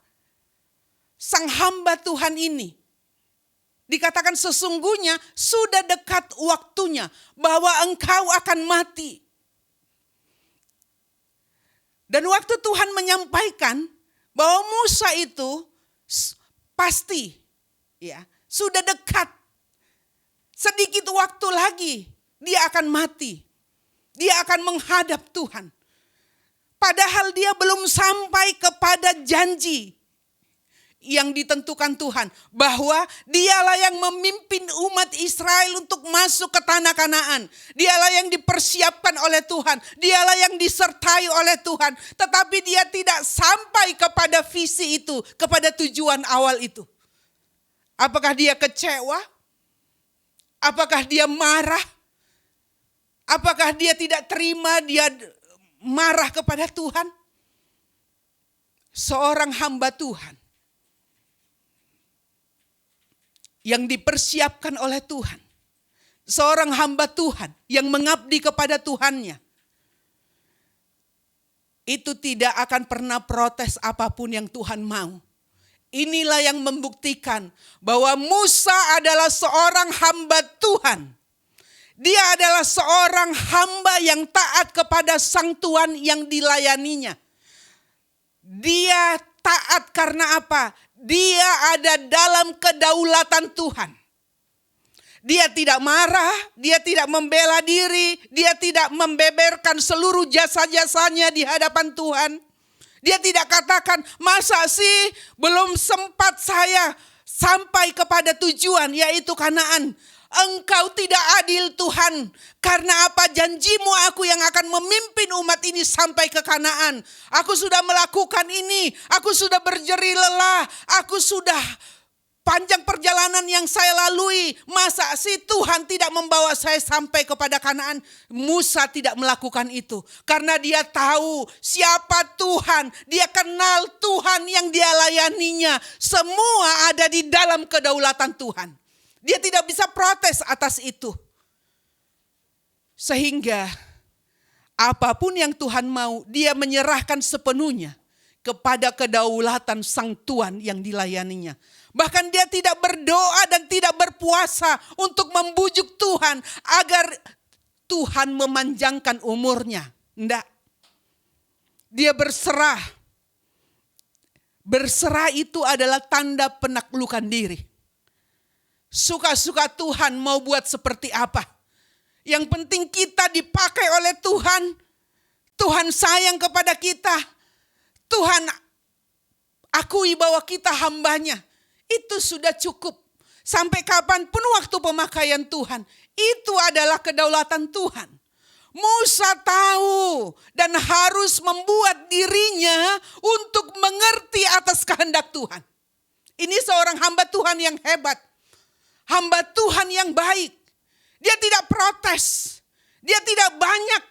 sang hamba Tuhan ini, dikatakan sesungguhnya sudah dekat waktunya bahwa engkau akan mati. Dan waktu Tuhan menyampaikan bahwa Musa itu pasti ya sudah dekat. Sedikit waktu lagi dia akan mati. Dia akan menghadap Tuhan. Padahal dia belum sampai kepada janji yang ditentukan Tuhan, bahwa dialah yang memimpin umat Israel untuk masuk ke tanah Kanaan. Dialah yang dipersiapkan oleh Tuhan, dialah yang disertai oleh Tuhan. Tetapi dia tidak sampai kepada visi itu, kepada tujuan awal itu. Apakah dia kecewa? Apakah dia marah? Apakah dia tidak terima, dia marah kepada Tuhan? Seorang hamba Tuhan yang dipersiapkan oleh Tuhan. Seorang hamba Tuhan yang mengabdi kepada Tuhannya. Itu tidak akan pernah protes apapun yang Tuhan mau. Inilah yang membuktikan bahwa Musa adalah seorang hamba Tuhan. Dia adalah seorang hamba yang taat kepada sang Tuhan yang dilayaninya. Dia taat karena apa? Dia ada dalam kedaulatan Tuhan. Dia tidak marah, dia tidak membela diri, dia tidak membeberkan seluruh jasa-jasanya di hadapan Tuhan. Dia tidak katakan, masa sih belum sempat saya sampai kepada tujuan, yaitu Kanaan. Engkau tidak adil Tuhan, karena apa? Janjimu aku yang akan memimpin umat ini sampai ke Kanaan. Aku sudah melakukan ini, aku sudah berjerih lelah, aku sudah panjang perjalanan yang saya lalui. Masa sih Tuhan tidak membawa saya sampai kepada Kanaan? Musa tidak melakukan itu, karena dia tahu siapa Tuhan. Dia kenal Tuhan yang dia layaninya. Semua ada di dalam kedaulatan Tuhan. Dia tidak bisa protes atas itu. Sehingga apapun yang Tuhan mau, dia menyerahkan sepenuhnya kepada kedaulatan Sang Tuhan yang dilayaninya. Bahkan dia tidak berdoa dan tidak berpuasa untuk membujuk Tuhan agar Tuhan memanjangkan umurnya. Tidak. Dia berserah. Berserah itu adalah tanda penaklukan diri. Suka-suka Tuhan mau buat seperti apa. Yang penting kita dipakai oleh Tuhan. Tuhan sayang kepada kita. Tuhan akui bahwa kita hambanya. Itu sudah cukup. Sampai kapanpun waktu pemakaian Tuhan. Itu adalah kedaulatan Tuhan. Musa tahu dan harus membuat dirinya untuk mengerti atas kehendak Tuhan. Ini seorang hamba Tuhan yang hebat. Hamba Tuhan yang baik. Dia tidak protes. Dia tidak banyak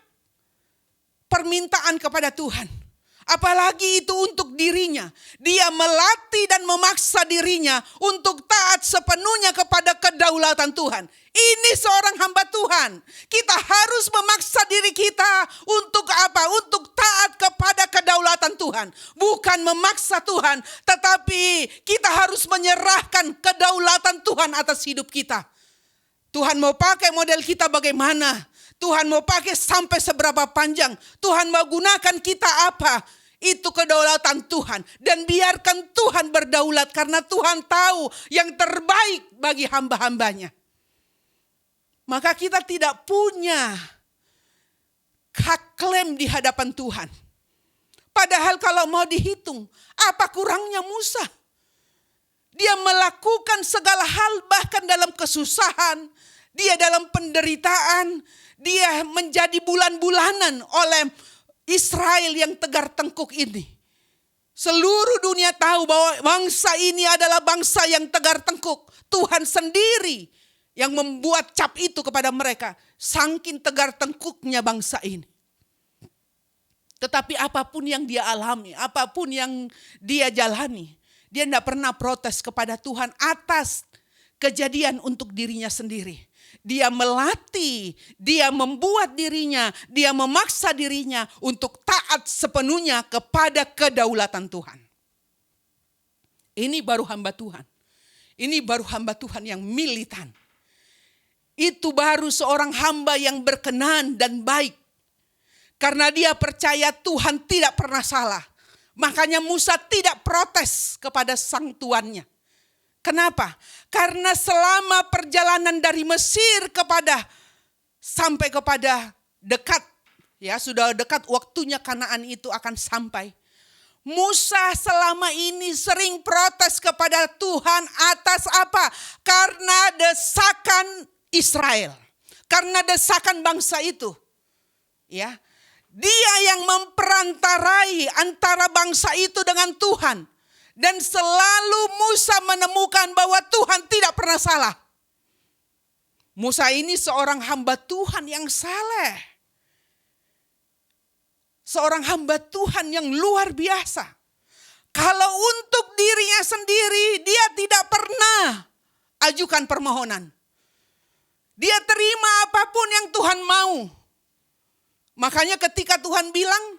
permintaan kepada Tuhan. Apalagi itu untuk dirinya. Dia melatih dan memaksa dirinya untuk taat sepenuhnya kepada kedaulatan Tuhan. Ini seorang hamba Tuhan. Kita harus memaksa diri kita untuk apa? Untuk taat kepada kedaulatan Tuhan. Bukan memaksa Tuhan, tetapi kita harus menyerahkan kedaulatan Tuhan atas hidup kita. Tuhan mau pakai model kita bagaimana? Tuhan mau pakai sampai seberapa panjang? Tuhan mau gunakan kita apa? Itu kedaulatan Tuhan. Dan biarkan Tuhan berdaulat, karena Tuhan tahu yang terbaik bagi hamba-hambanya. Maka kita tidak punya hak klaim di hadapan Tuhan. Padahal kalau mau dihitung, apa kurangnya Musa? Dia melakukan segala hal, bahkan dalam kesusahan, dia dalam penderitaan, dia menjadi bulan-bulanan oleh Israel yang tegar tengkuk ini. Seluruh dunia tahu bahwa bangsa ini adalah bangsa yang tegar tengkuk. Tuhan sendiri yang membuat cap itu kepada mereka. Saking tegar tengkuknya bangsa ini. Tetapi apapun yang dia alami, apapun yang dia jalani, dia tidak pernah protes kepada Tuhan atas kejadian untuk dirinya sendiri. Dia melatih, dia membuat dirinya, dia memaksa dirinya untuk taat sepenuhnya kepada kedaulatan Tuhan. Ini baru hamba Tuhan. Ini baru hamba Tuhan yang militan. Itu baru seorang hamba yang berkenan dan baik. Karena dia percaya Tuhan tidak pernah salah. Makanya Musa tidak protes kepada sang tuannya. Kenapa? Karena selama perjalanan dari Mesir sampai kepada dekat, ya sudah dekat waktunya Kanaan itu akan sampai. Musa selama ini sering protes kepada Tuhan atas apa? Karena desakan Israel. Karena desakan bangsa itu. Ya. Dia yang memperantarai antara bangsa itu dengan Tuhan. Dan selalu Musa menemukan bahwa Tuhan tidak pernah salah. Musa ini seorang hamba Tuhan yang saleh. Seorang hamba Tuhan yang luar biasa. Kalau untuk dirinya sendiri, dia tidak pernah ajukan permohonan. Dia terima apapun yang Tuhan mau. Makanya ketika Tuhan bilang,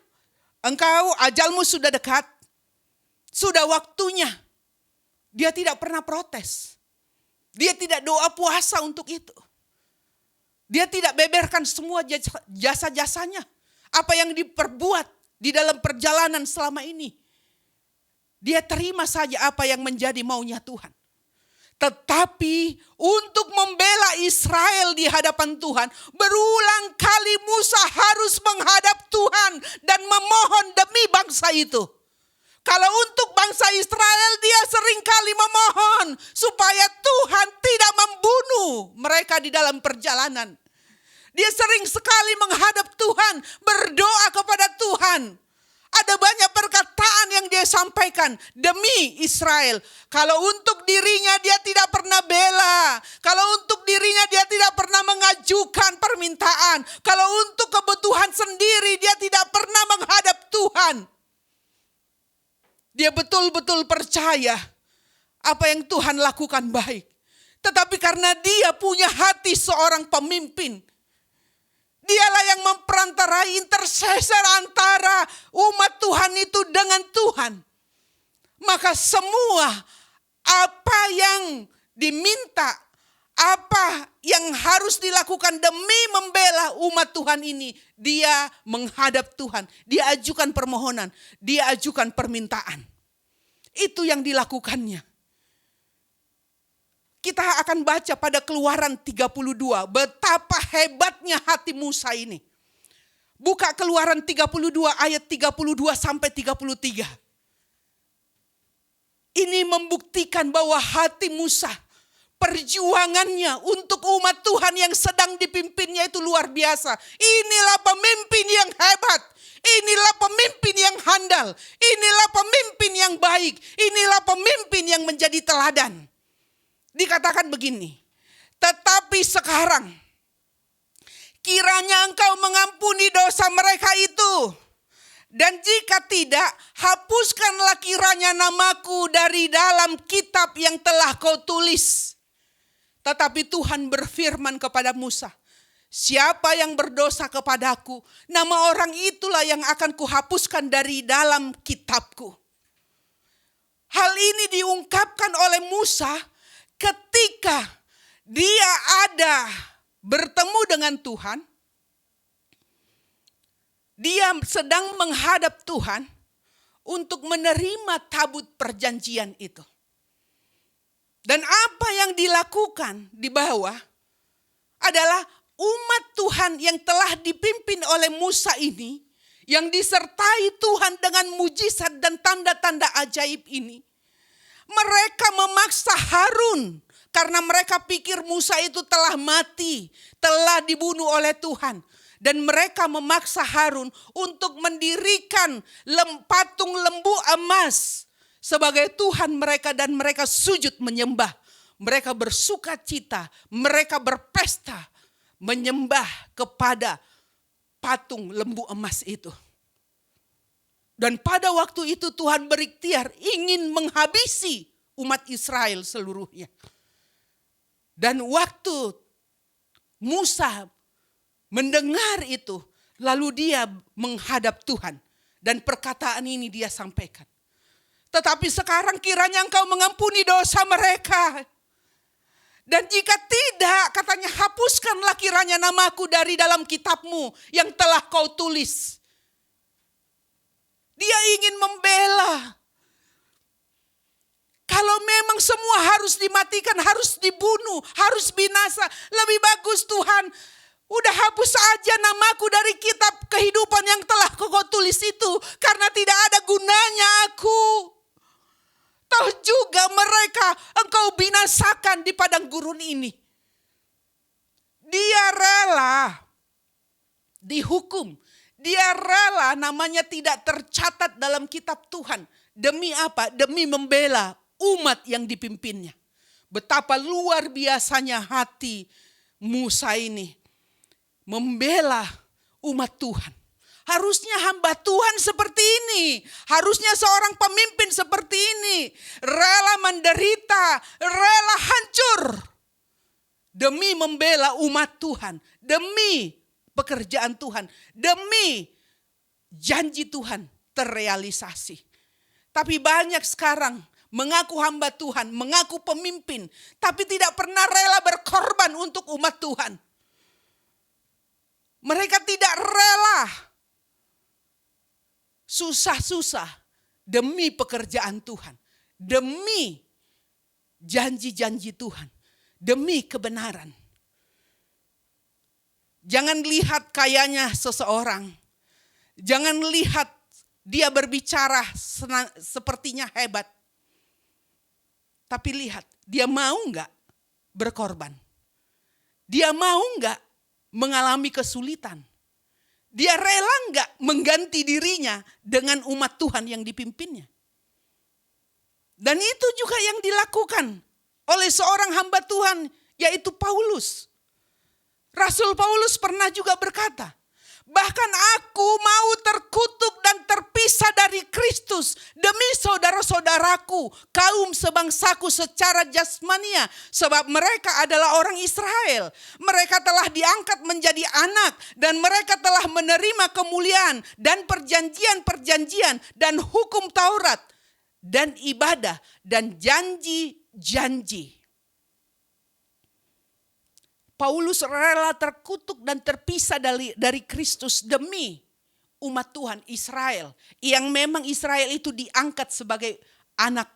engkau ajalmu sudah dekat, sudah waktunya. Dia tidak pernah protes. Dia tidak doa puasa untuk itu. Dia tidak beberkan semua jasa-jasanya. Apa yang diperbuat di dalam perjalanan selama ini. Dia terima saja apa yang menjadi maunya Tuhan. Tetapi untuk membela Israel di hadapan Tuhan, berulang kali Musa harus menghadap Tuhan dan memohon demi bangsa itu. Kalau untuk bangsa Israel dia sering kali memohon, supaya Tuhan tidak membunuh mereka di dalam perjalanan. Dia sering sekali menghadap Tuhan, berdoa kepada Tuhan. Ada banyak perkataan yang dia sampaikan demi Israel. Kalau untuk dirinya dia tidak pernah bela. Kalau untuk dirinya dia tidak pernah mengajukan permintaan. Kalau untuk kebutuhan sendiri dia tidak pernah menghadap Tuhan. Dia betul-betul percaya apa yang Tuhan lakukan baik. Tetapi karena dia punya hati seorang pemimpin, dialah yang memperantarai, intercessor antara umat Tuhan itu dengan Tuhan. Maka semua apa yang diminta, apa yang harus dilakukan demi membela umat Tuhan ini, dia menghadap Tuhan. Dia ajukan permohonan, dia ajukan permintaan. Itu yang dilakukannya. Kita akan baca pada Keluaran 32, betapa hebatnya hati Musa ini. Buka Keluaran 32 ayat 32 sampai 33. Ini membuktikan bahwa hati Musa, perjuangannya untuk umat Tuhan yang sedang dipimpinnya itu luar biasa. Inilah pemimpin yang hebat. Inilah pemimpin yang handal. Inilah pemimpin yang baik. Inilah pemimpin yang menjadi teladan. Dikatakan begini, tetapi sekarang kiranya engkau mengampuni dosa mereka itu. Dan jika tidak, hapuskanlah kiranya namaku dari dalam kitab yang telah kau tulis. Tetapi Tuhan berfirman kepada Musa, siapa yang berdosa kepadaku, nama orang itulah yang akan kuhapuskan dari dalam kitabku. Hal ini diungkapkan oleh Musa ketika dia ada bertemu dengan Tuhan. Dia sedang menghadap Tuhan untuk menerima tabut perjanjian itu. Dan apa yang dilakukan di bawah adalah umat Tuhan yang telah dipimpin oleh Musa ini, yang disertai Tuhan dengan mujizat dan tanda-tanda ajaib ini. Mereka memaksa Harun karena mereka pikir Musa itu telah mati, telah dibunuh oleh Tuhan. Dan mereka memaksa Harun untuk mendirikan patung lembu emas sebagai Tuhan mereka, dan mereka sujud menyembah. Mereka bersuka cita, mereka berpesta menyembah kepada patung lembu emas itu. Dan pada waktu itu Tuhan berikhtiar ingin menghabisi umat Israel seluruhnya. Dan waktu Musa mendengar itu, lalu dia menghadap Tuhan. Dan perkataan ini dia sampaikan. Tetapi sekarang kiranya engkau mengampuni dosa mereka. Dan jika tidak, katanya, hapuskanlah kiranya namaku dari dalam kitabmu yang telah kau tulis. Dia ingin membela. Kalau memang semua harus dimatikan, harus dibunuh, harus binasa, lebih bagus Tuhan, udah hapus aja namaku dari kitab kehidupan yang telah kau tulis itu. Karena tidak ada gunanya aku. Tahu juga mereka engkau binasakan di padang gurun ini. Dia rela dihukum. Dia rela namanya tidak tercatat dalam kitab Tuhan. Demi apa? Demi membela umat yang dipimpinnya. Betapa luar biasanya hati Musa ini. Membela umat Tuhan. Harusnya hamba Tuhan seperti ini. Harusnya seorang pemimpin seperti ini. Rela menderita, rela hancur. Demi membela umat Tuhan. Demi pekerjaan Tuhan. Demi janji Tuhan terrealisasi. Tapi banyak sekarang mengaku hamba Tuhan, mengaku pemimpin. Tapi tidak pernah rela berkorban untuk umat Tuhan. Mereka tidak rela susah-susah demi pekerjaan Tuhan. Demi janji-janji Tuhan. Demi kebenaran. Jangan lihat kayanya seseorang. Jangan lihat dia berbicara sepertinya hebat. Tapi lihat, dia mau nggak berkorban? Dia mau nggak mengalami kesulitan? Dia rela nggak mengganti dirinya dengan umat Tuhan yang dipimpinnya? Dan itu juga yang dilakukan oleh seorang hamba Tuhan, yaitu Paulus. Rasul Paulus pernah juga berkata, bahkan aku mau terkutuk dan terpisah dari Kristus demi saudara-saudaraku, kaum sebangsaku secara jasmania, sebab mereka adalah orang Israel. Mereka telah diangkat menjadi anak dan mereka telah menerima kemuliaan dan perjanjian-perjanjian dan hukum Taurat dan ibadah dan janji-janji. Paulus rela terkutuk dan terpisah dari Kristus demi umat Tuhan Israel. Yang memang Israel itu diangkat sebagai anak.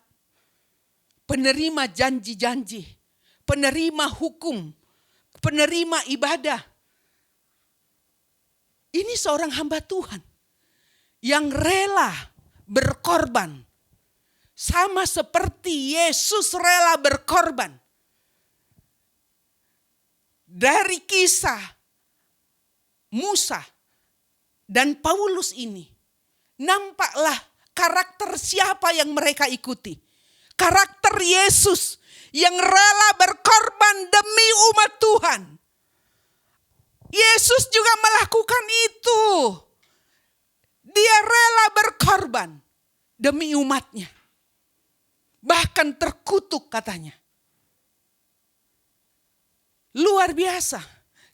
Penerima janji-janji. Penerima hukum. Penerima ibadah. Ini seorang hamba Tuhan. Yang rela berkorban. Sama seperti Yesus rela berkorban. Dari kisah Musa dan Paulus ini, nampaklah karakter siapa yang mereka ikuti. Karakter Yesus yang rela berkorban demi umat Tuhan. Yesus juga melakukan itu. Dia rela berkorban demi umatnya. Bahkan terkutuk katanya. Luar biasa.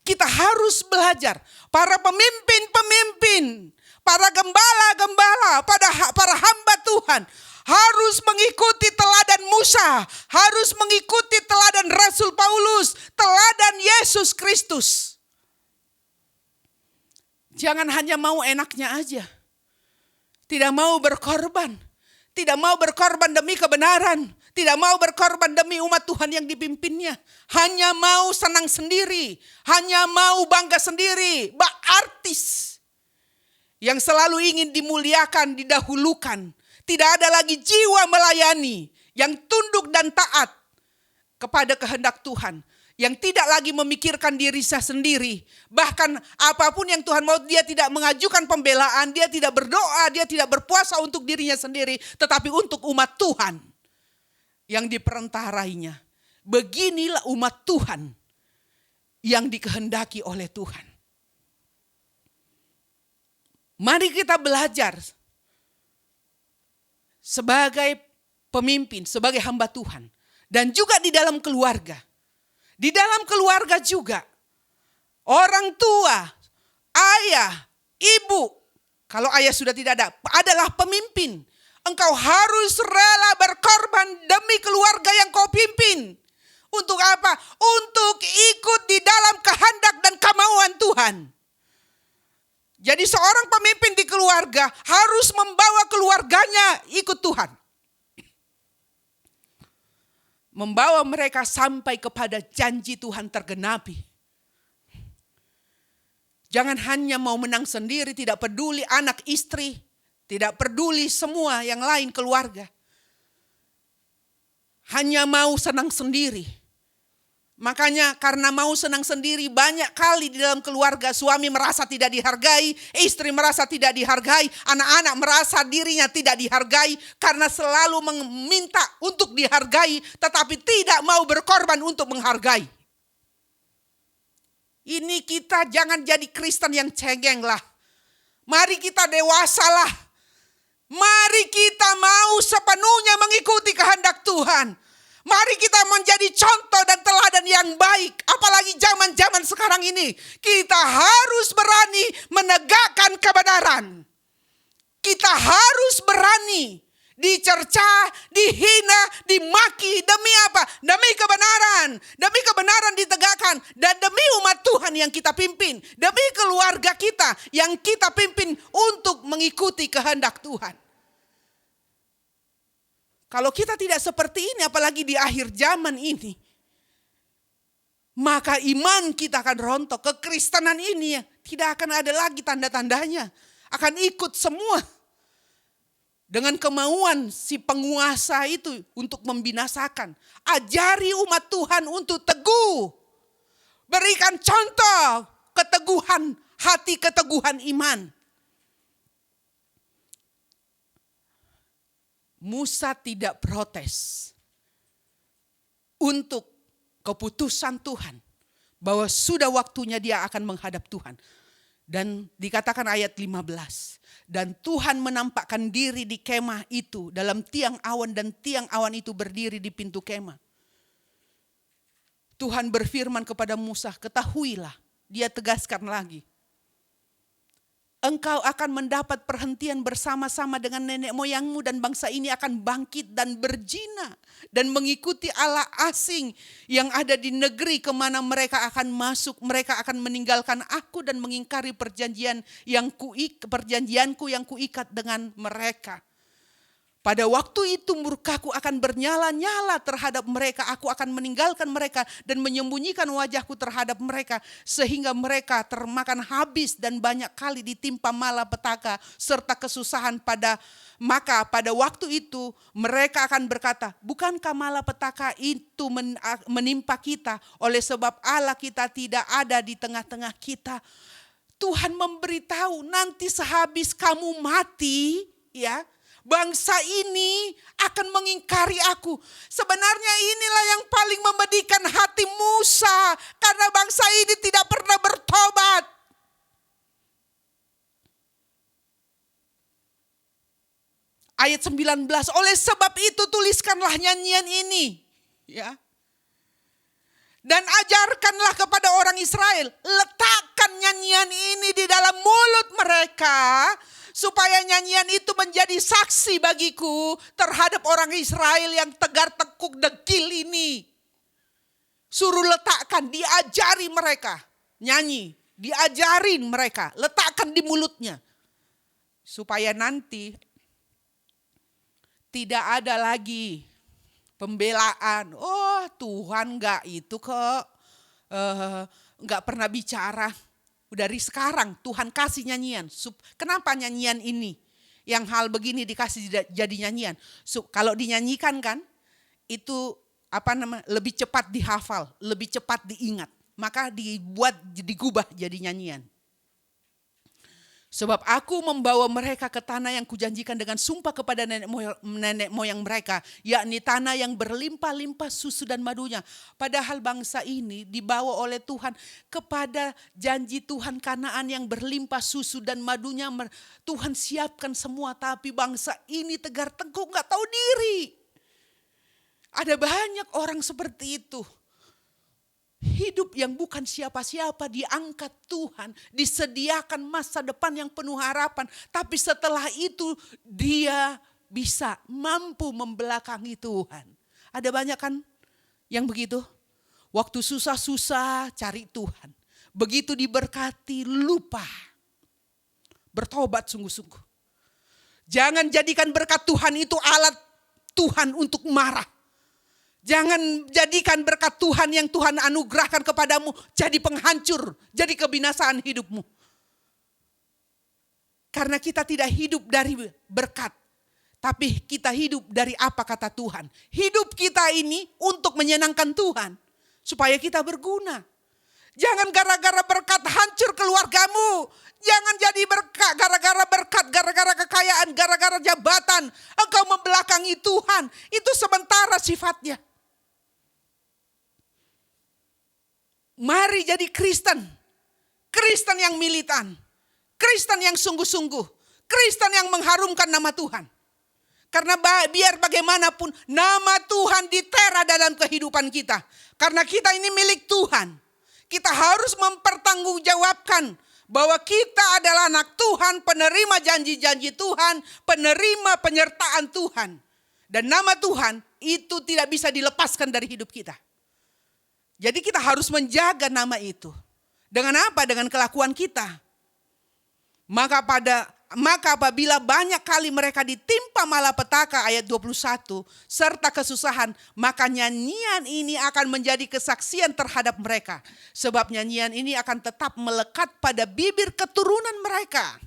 Kita harus belajar. Para pemimpin-pemimpin, para gembala-gembala, para hamba Tuhan harus mengikuti teladan Musa, harus mengikuti teladan Rasul Paulus, teladan Yesus Kristus. Jangan hanya mau enaknya aja. Tidak mau berkorban. Tidak mau berkorban demi kebenaran. Tidak mau berkorban demi umat Tuhan yang dipimpinnya. Hanya mau senang sendiri. Hanya mau bangga sendiri. Artis. Yang selalu ingin dimuliakan, didahulukan. Tidak ada lagi jiwa melayani. Yang tunduk dan taat kepada kehendak Tuhan. Yang tidak lagi memikirkan diri sendiri. Bahkan apapun yang Tuhan mau, dia tidak mengajukan pembelaan. Dia tidak berdoa, dia tidak berpuasa untuk dirinya sendiri. Tetapi untuk umat Tuhan yang diperentarainya. Beginilah umat Tuhan yang dikehendaki oleh Tuhan. Mari kita belajar sebagai pemimpin, sebagai hamba Tuhan. Dan juga di dalam keluarga. Di dalam keluarga juga. Orang tua, ayah, ibu. Kalau ayah sudah tidak ada, adalah pemimpin. Engkau harus rela berkorban demi keluarga yang kau pimpin. Untuk apa? Untuk ikut di dalam kehendak dan kemauan Tuhan. Jadi seorang pemimpin di keluarga harus membawa keluarganya ikut Tuhan. Membawa mereka sampai kepada janji Tuhan tergenapi. Jangan hanya mau menang sendiri, tidak peduli anak istri, tidak peduli semua yang lain keluarga. Hanya mau senang sendiri. Makanya karena mau senang sendiri, banyak kali di dalam keluarga suami merasa tidak dihargai, istri merasa tidak dihargai, anak-anak merasa dirinya tidak dihargai karena selalu meminta untuk dihargai tetapi tidak mau berkorban untuk menghargai. Ini kita jangan jadi Kristen yang cengeng lah. Mari kita dewasalah. Mari kita mau sepenuhnya mengikuti kehendak Tuhan. Mari kita menjadi contoh dan teladan yang baik. Apalagi zaman-zaman sekarang ini. Kita harus berani menegakkan kebenaran. Kita harus berani dicerca, dihina, dimaki. Demi apa? Demi kebenaran. Demi kebenaran ditegakkan. Dan demi umat Tuhan yang kita pimpin. Demi keluarga kita yang kita pimpin untuk mengikuti kehendak Tuhan. Kalau kita tidak seperti ini, apalagi di akhir zaman ini, maka iman kita akan rontok. Kekristenan ini tidak akan ada lagi tanda-tandanya. Akan ikut semua. dengan kemauan si penguasa itu untuk membinasakan. Ajari umat Tuhan untuk teguh. Berikan contoh keteguhan hati, keteguhan iman. Musa tidak protes untuk keputusan Tuhan bahwa sudah waktunya dia akan menghadap Tuhan. Dan dikatakan ayat 15, dan Tuhan menampakkan diri di kemah itu dalam tiang awan, dan tiang awan itu berdiri di pintu kemah. Tuhan berfirman kepada Musa, ketahuilah, dia tegaskan lagi, engkau akan mendapat perhentian bersama-sama dengan nenek moyangmu, dan bangsa ini akan bangkit dan berzina dan mengikuti Allah asing yang ada di negeri kemana mereka akan masuk. Mereka akan meninggalkan aku dan mengingkari perjanjianku yang kuikat dengan mereka. Pada waktu itu murkaku akan bernyala-nyala terhadap mereka. Aku akan meninggalkan mereka dan menyembunyikan wajahku terhadap mereka. Sehingga mereka termakan habis dan banyak kali ditimpa malapetaka serta kesusahan. Maka pada waktu itu mereka akan berkata, bukankah malapetaka itu menimpa kita oleh sebab Allah kita tidak ada di tengah-tengah kita. Tuhan memberitahu nanti sehabis kamu mati, ya, bangsa ini akan mengingkari aku. Sebenarnya inilah yang paling memedihkan hati Musa. Karena bangsa ini tidak pernah bertobat. Ayat 19, oleh sebab itu tuliskanlah nyanyian ini. Ya. Dan ajarkanlah kepada orang Israel. Letakkan nyanyian ini di dalam mulut mereka. Supaya nyanyian itu menjadi saksi bagiku terhadap orang Israel yang tegar tekuk degil ini. Suruh letakkan, diajari mereka. Nyanyi, diajarin mereka, letakkan di mulutnya. Supaya nanti tidak ada lagi pembelaan. Oh Tuhan enggak itu kok, enggak pernah bicara. Dari sekarang Tuhan kasih nyanyian. Kenapa nyanyian ini? Yang hal begini dikasih jadi nyanyian. Kalau dinyanyikan kan itu lebih cepat dihafal, lebih cepat diingat. Maka digubah jadi nyanyian. Sebab aku membawa mereka ke tanah yang kujanjikan dengan sumpah kepada nenek moyang mereka. Yakni tanah yang berlimpah-limpah susu dan madunya. Padahal bangsa ini dibawa oleh Tuhan kepada janji Tuhan Kanaan yang berlimpah susu dan madunya. Tuhan siapkan semua, tapi bangsa ini tegar tengkuk gak tahu diri. Ada banyak orang seperti itu. Hidup yang bukan siapa-siapa, diangkat Tuhan, disediakan masa depan yang penuh harapan. Tapi setelah itu dia bisa mampu membelakangi Tuhan. Ada banyak kan yang begitu? Waktu susah-susah cari Tuhan. Begitu diberkati lupa. Bertobat sungguh-sungguh. Jangan jadikan berkat Tuhan itu alat Tuhan untuk marah. Jangan jadikan berkat Tuhan yang Tuhan anugerahkan kepadamu jadi penghancur, jadi kebinasaan hidupmu. Karena kita tidak hidup dari berkat, tapi kita hidup dari apa kata Tuhan. Hidup kita ini untuk menyenangkan Tuhan, supaya kita berguna. Jangan gara-gara berkat hancur keluargamu. Jangan jadi berkat gara-gara berkat, gara-gara kekayaan, gara-gara jabatan. Engkau membelakangi Tuhan, itu sementara sifatnya. Mari jadi Kristen. Kristen yang militan. Kristen yang sungguh-sungguh. Kristen yang mengharumkan nama Tuhan. Karena biar bagaimanapun nama Tuhan ditera dalam kehidupan kita. Karena kita ini milik Tuhan. Kita harus mempertanggungjawabkan bahwa kita adalah anak Tuhan, penerima janji-janji Tuhan, penerima penyertaan Tuhan. Dan nama Tuhan itu tidak bisa dilepaskan dari hidup kita. Jadi kita harus menjaga nama itu. Dengan apa? Dengan kelakuan kita. Maka apabila banyak kali mereka ditimpa malapetaka ayat 21 serta kesusahan, maka nyanyian ini akan menjadi kesaksian terhadap mereka. Sebab nyanyian ini akan tetap melekat pada bibir keturunan mereka.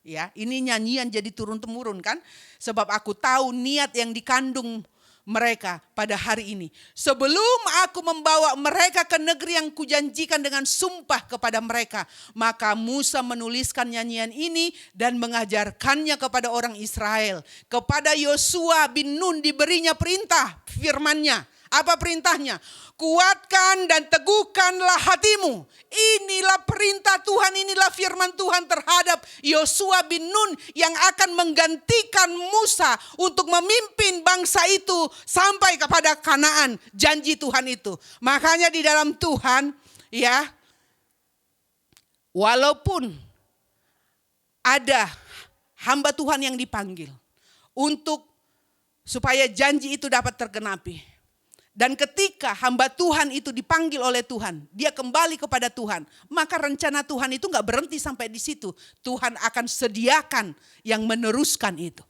Ya, ini nyanyian jadi turun-temurun kan? Sebab aku tahu niat yang dikandung mereka pada hari ini. Sebelum aku membawa mereka ke negeri yang kujanjikan dengan sumpah kepada mereka, maka Musa menuliskan nyanyian ini dan mengajarkannya kepada orang Israel. Kepada Yosua bin Nun diberinya perintah, firman-Nya. Apa perintahnya? Kuatkan dan teguhkanlah hatimu. Inilah perintah Tuhan, inilah firman Tuhan terhadap Yosua bin Nun yang akan menggantikan Musa untuk memimpin bangsa itu sampai kepada Kanaan, janji Tuhan itu. Makanya di dalam Tuhan, ya, walaupun ada hamba Tuhan yang dipanggil untuk supaya janji itu dapat tergenapi. Dan ketika hamba Tuhan itu dipanggil oleh Tuhan, dia kembali kepada Tuhan, maka rencana Tuhan itu gak berhenti sampai di situ. Tuhan akan sediakan yang meneruskan itu.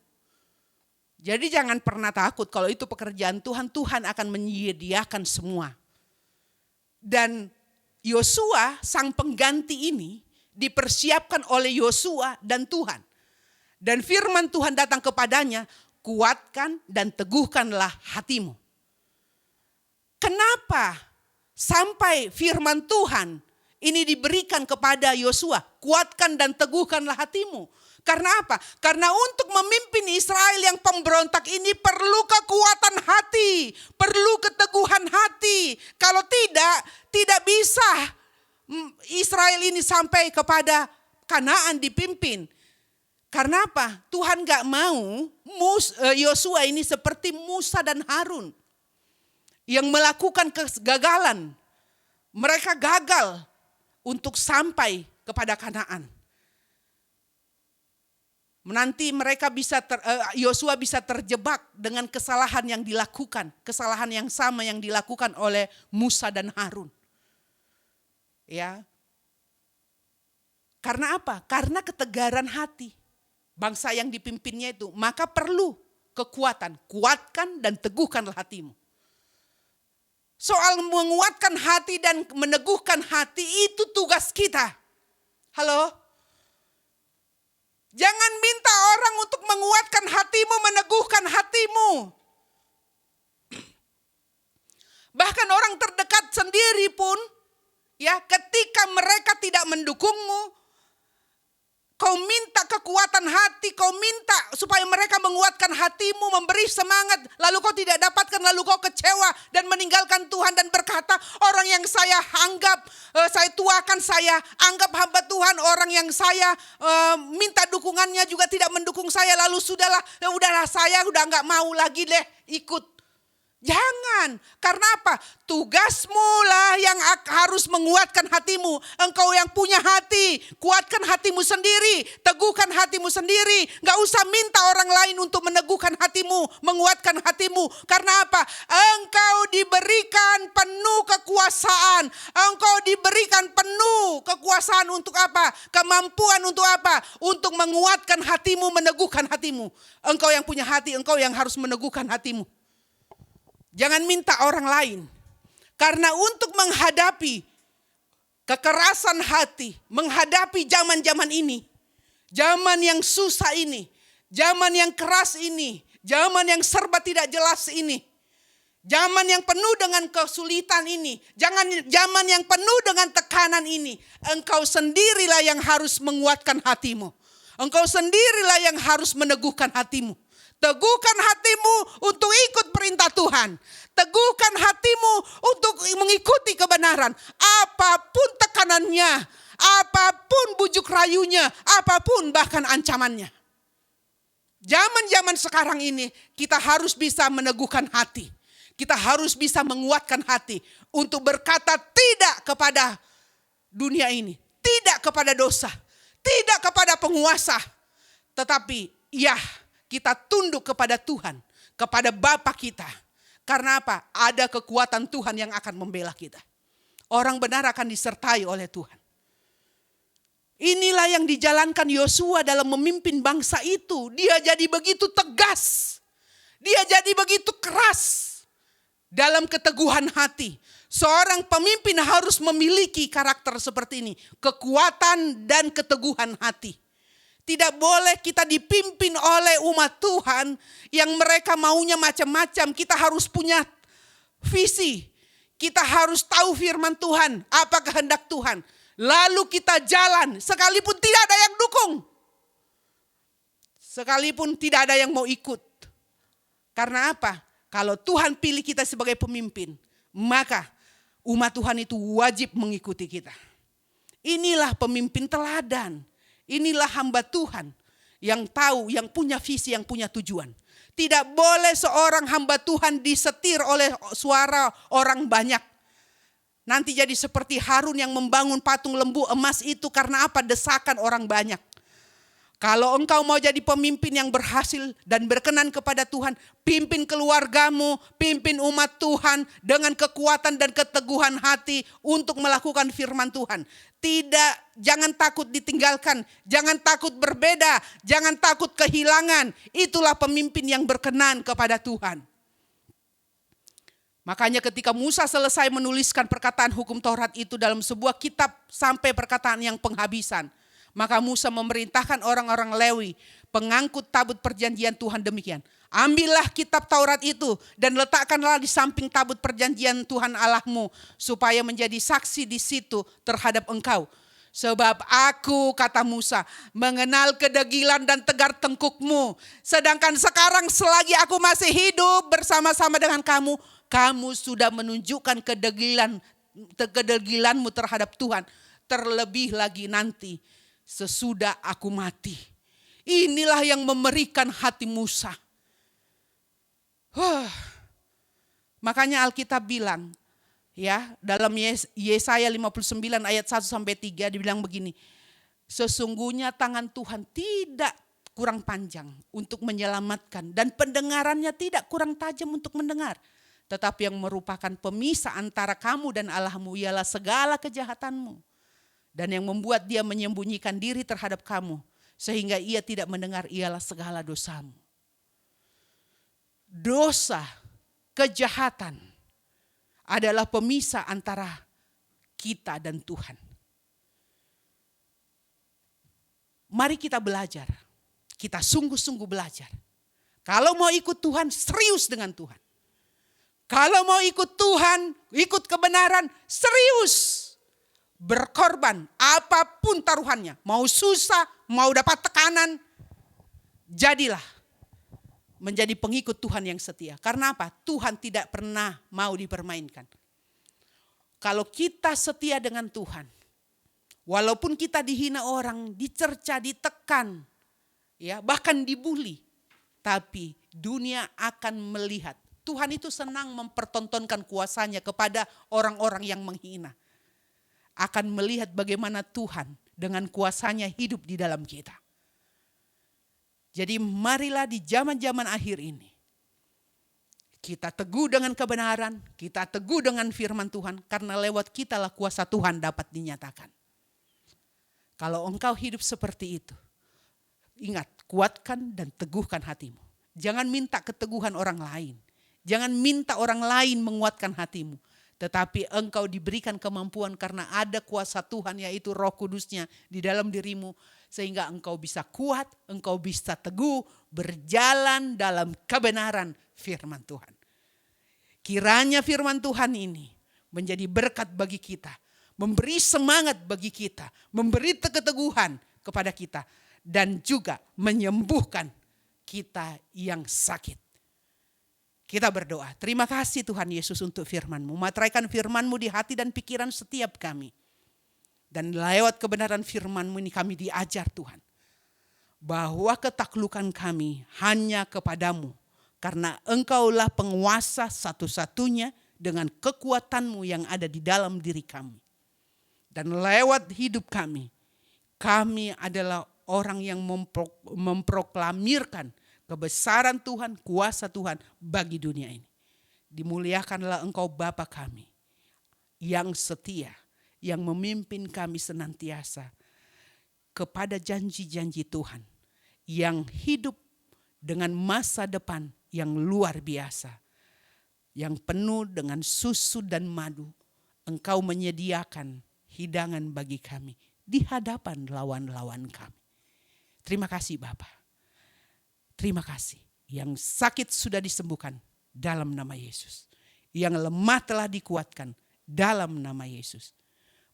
Jadi jangan pernah takut kalau itu pekerjaan Tuhan, Tuhan akan menyediakan semua. Dan Yosua sang pengganti ini dipersiapkan oleh Yosua dan Tuhan. Dan firman Tuhan datang kepadanya, kuatkan dan teguhkanlah hatimu. Kenapa sampai firman Tuhan ini diberikan kepada Yosua? Kuatkan dan teguhkanlah hatimu. Karena apa? Karena untuk memimpin Israel yang pemberontak ini perlu kekuatan hati. Perlu keteguhan hati. Kalau tidak bisa Israel ini sampai kepada Kanaan dipimpin. Karena apa? Tuhan gak mau Yosua ini seperti Musa dan Harun yang melakukan kegagalan. Mereka gagal untuk sampai kepada Kanaan. Nanti mereka Yosua bisa terjebak dengan kesalahan yang dilakukan. Kesalahan yang sama yang dilakukan oleh Musa dan Harun. Ya. Karena apa? Karena ketegaran hati. Bangsa yang dipimpinnya itu. Maka perlu kekuatan. Kuatkan dan teguhkanlah hatimu. Soal menguatkan hati dan meneguhkan hati itu tugas kita. Halo? Jangan minta orang untuk menguatkan hatimu, meneguhkan hatimu. Bahkan orang terdekat sendiri pun, ya, ketika mereka tidak mendukungmu, kau minta kekuatan hati, kau minta supaya mereka menguatkan hatimu, memberi semangat, lalu kau tidak dapatkan, lalu kau kecewa dan meninggalkan Tuhan dan berkata, orang yang saya anggap, saya tuakan, saya anggap hamba Tuhan, orang yang saya minta dukungannya juga tidak mendukung saya, lalu udahlah saya udah gak mau lagi deh ikut. Jangan, karena apa? Tugasmu lah yang harus menguatkan hatimu. Engkau yang punya hati, kuatkan hatimu sendiri, teguhkan hatimu sendiri. Gak usah minta orang lain untuk meneguhkan hatimu, menguatkan hatimu. Karena apa? Engkau diberikan penuh kekuasaan. Engkau diberikan penuh kekuasaan untuk apa? Kemampuan untuk apa? Untuk menguatkan hatimu, meneguhkan hatimu. Engkau yang punya hati, engkau yang harus meneguhkan hatimu. Jangan minta orang lain. Karena untuk menghadapi kekerasan hati, menghadapi zaman-zaman ini, zaman yang susah ini, zaman yang keras ini, zaman yang serba tidak jelas ini, zaman yang penuh dengan kesulitan ini, zaman yang penuh dengan tekanan ini, engkau sendirilah yang harus menguatkan hatimu. Engkau sendirilah yang harus meneguhkan hatimu. Teguhkan hatimu untuk ikut perintah Tuhan. Teguhkan hatimu untuk mengikuti kebenaran. Apapun tekanannya, apapun bujuk rayunya, apapun bahkan ancamannya. Zaman-zaman sekarang ini kita harus bisa meneguhkan hati. Kita harus bisa menguatkan hati untuk berkata tidak kepada dunia ini. Tidak kepada dosa. Tidak kepada penguasa. Tetapi ya, kita tunduk kepada Tuhan, kepada Bapa kita. Karena apa? Ada kekuatan Tuhan yang akan membela kita. Orang benar akan disertai oleh Tuhan. Inilah yang dijalankan Yosua dalam memimpin bangsa itu. Dia jadi begitu tegas. Dia jadi begitu keras dalam keteguhan hati. Seorang pemimpin harus memiliki karakter seperti ini. Kekuatan dan keteguhan hati. Tidak boleh kita dipimpin oleh umat Tuhan yang mereka maunya macam-macam. Kita harus punya visi. Kita harus tahu firman Tuhan, apa kehendak Tuhan. Lalu kita jalan sekalipun tidak ada yang dukung. Sekalipun tidak ada yang mau ikut. Karena apa? Kalau Tuhan pilih kita sebagai pemimpin, maka umat Tuhan itu wajib mengikuti kita. Inilah pemimpin teladan. Inilah hamba Tuhan yang tahu, yang punya visi, yang punya tujuan. Tidak boleh seorang hamba Tuhan disetir oleh suara orang banyak. Nanti jadi seperti Harun yang membangun patung lembu emas itu karena apa? Desakan orang banyak. Kalau engkau mau jadi pemimpin yang berhasil dan berkenan kepada Tuhan, pimpin keluargamu, pimpin umat Tuhan dengan kekuatan dan keteguhan hati untuk melakukan firman Tuhan. Jangan takut ditinggalkan, jangan takut berbeda, jangan takut kehilangan. Itulah pemimpin yang berkenan kepada Tuhan. Makanya ketika Musa selesai menuliskan perkataan hukum Taurat itu dalam sebuah kitab sampai perkataan yang penghabisan, maka Musa memerintahkan orang-orang Lewi, pengangkut tabut perjanjian Tuhan demikian. Ambillah kitab Taurat itu dan letakkanlah di samping tabut perjanjian Tuhan Allahmu, supaya menjadi saksi di situ terhadap engkau. Sebab aku, kata Musa, mengenal kedegilan dan tegar tengkukmu. Sedangkan sekarang selagi aku masih hidup bersama-sama dengan kamu, kamu sudah menunjukkan kedegilanmu terhadap Tuhan. Terlebih lagi nanti sesudah aku mati. Inilah yang memberikan hati Musa. Makanya Alkitab bilang, ya, dalam Yesaya 59 ayat 1 sampai 3 dibilang begini. Sesungguhnya tangan Tuhan tidak kurang panjang untuk menyelamatkan dan pendengarannya tidak kurang tajam untuk mendengar. Tetapi yang merupakan pemisah antara kamu dan Allahmu ialah segala kejahatanmu. Dan yang membuat dia menyembunyikan diri terhadap kamu, sehingga ia tidak mendengar ialah segala dosamu. Dosa, kejahatan adalah pemisah antara kita dan Tuhan. Mari kita belajar. Kita sungguh-sungguh belajar. Kalau mau ikut Tuhan, serius dengan Tuhan. Kalau mau ikut Tuhan, ikut kebenaran, serius. Berkorban apapun taruhannya. Mau susah, mau dapat tekanan. Jadilah menjadi pengikut Tuhan yang setia. Karena apa? Tuhan tidak pernah mau dipermainkan. Kalau kita setia dengan Tuhan, walaupun kita dihina orang, dicerca, ditekan, ya, bahkan dibuli, tapi dunia akan melihat. Tuhan itu senang mempertontonkan kuasanya kepada orang-orang yang menghina. Akan melihat bagaimana Tuhan dengan kuasanya hidup di dalam kita. Jadi marilah di zaman-zaman akhir ini, kita teguh dengan kebenaran, kita teguh dengan firman Tuhan, karena lewat kita lah kuasa Tuhan dapat dinyatakan. Kalau engkau hidup seperti itu, ingat, kuatkan dan teguhkan hatimu. Jangan minta keteguhan orang lain. Jangan minta orang lain menguatkan hatimu. Tetapi engkau diberikan kemampuan karena ada kuasa Tuhan, yaitu Roh Kudusnya di dalam dirimu. Sehingga engkau bisa kuat, engkau bisa teguh, berjalan dalam kebenaran firman Tuhan. Kiranya firman Tuhan ini menjadi berkat bagi kita. Memberi semangat bagi kita. Memberi keteguhan kepada kita. Dan juga menyembuhkan kita yang sakit. Kita berdoa. Terima kasih Tuhan Yesus untuk firman-Mu. Materaikan firman-Mu di hati dan pikiran setiap kami. Dan lewat kebenaran firman-Mu ini kami diajar Tuhan. Bahwa ketaklukan kami hanya kepadamu. Karena Engkaulah penguasa satu-satunya dengan kekuatan-Mu yang ada di dalam diri kami. Dan lewat hidup kami adalah orang yang memproklamirkan kebesaran Tuhan, kuasa Tuhan bagi dunia ini. Dimuliakanlah Engkau Bapa kami yang setia, yang memimpin kami senantiasa kepada janji-janji Tuhan, yang hidup dengan masa depan yang luar biasa, yang penuh dengan susu dan madu. Engkau menyediakan hidangan bagi kami di hadapan lawan-lawan kami. Terima kasih Bapa. Terima kasih. Yang sakit sudah disembuhkan dalam nama Yesus. Yang lemah telah dikuatkan dalam nama Yesus.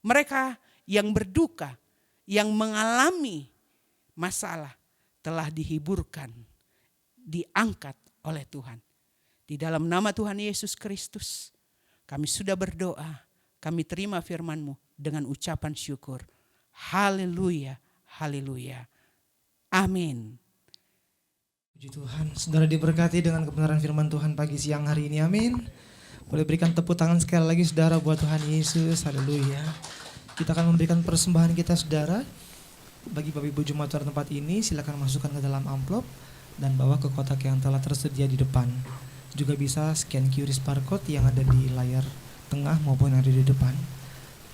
Mereka yang berduka, yang mengalami masalah telah dihiburkan, diangkat oleh Tuhan. Di dalam nama Tuhan Yesus Kristus, kami sudah berdoa, kami terima firman-Mu dengan ucapan syukur. Haleluya, haleluya. Amin. Puji Tuhan, saudara diberkati dengan kebenaran firman Tuhan pagi siang hari ini, amin. Boleh berikan tepuk tangan sekali lagi saudara buat Tuhan Yesus, haleluya. Kita akan memberikan persembahan kita saudara. Bagi Bapak Ibu Jemaat Tuhan tempat ini, silakan masukkan ke dalam amplop dan bawa ke kotak yang telah tersedia di depan. Juga bisa scan QR barcode yang ada di layar tengah maupun yang ada di depan.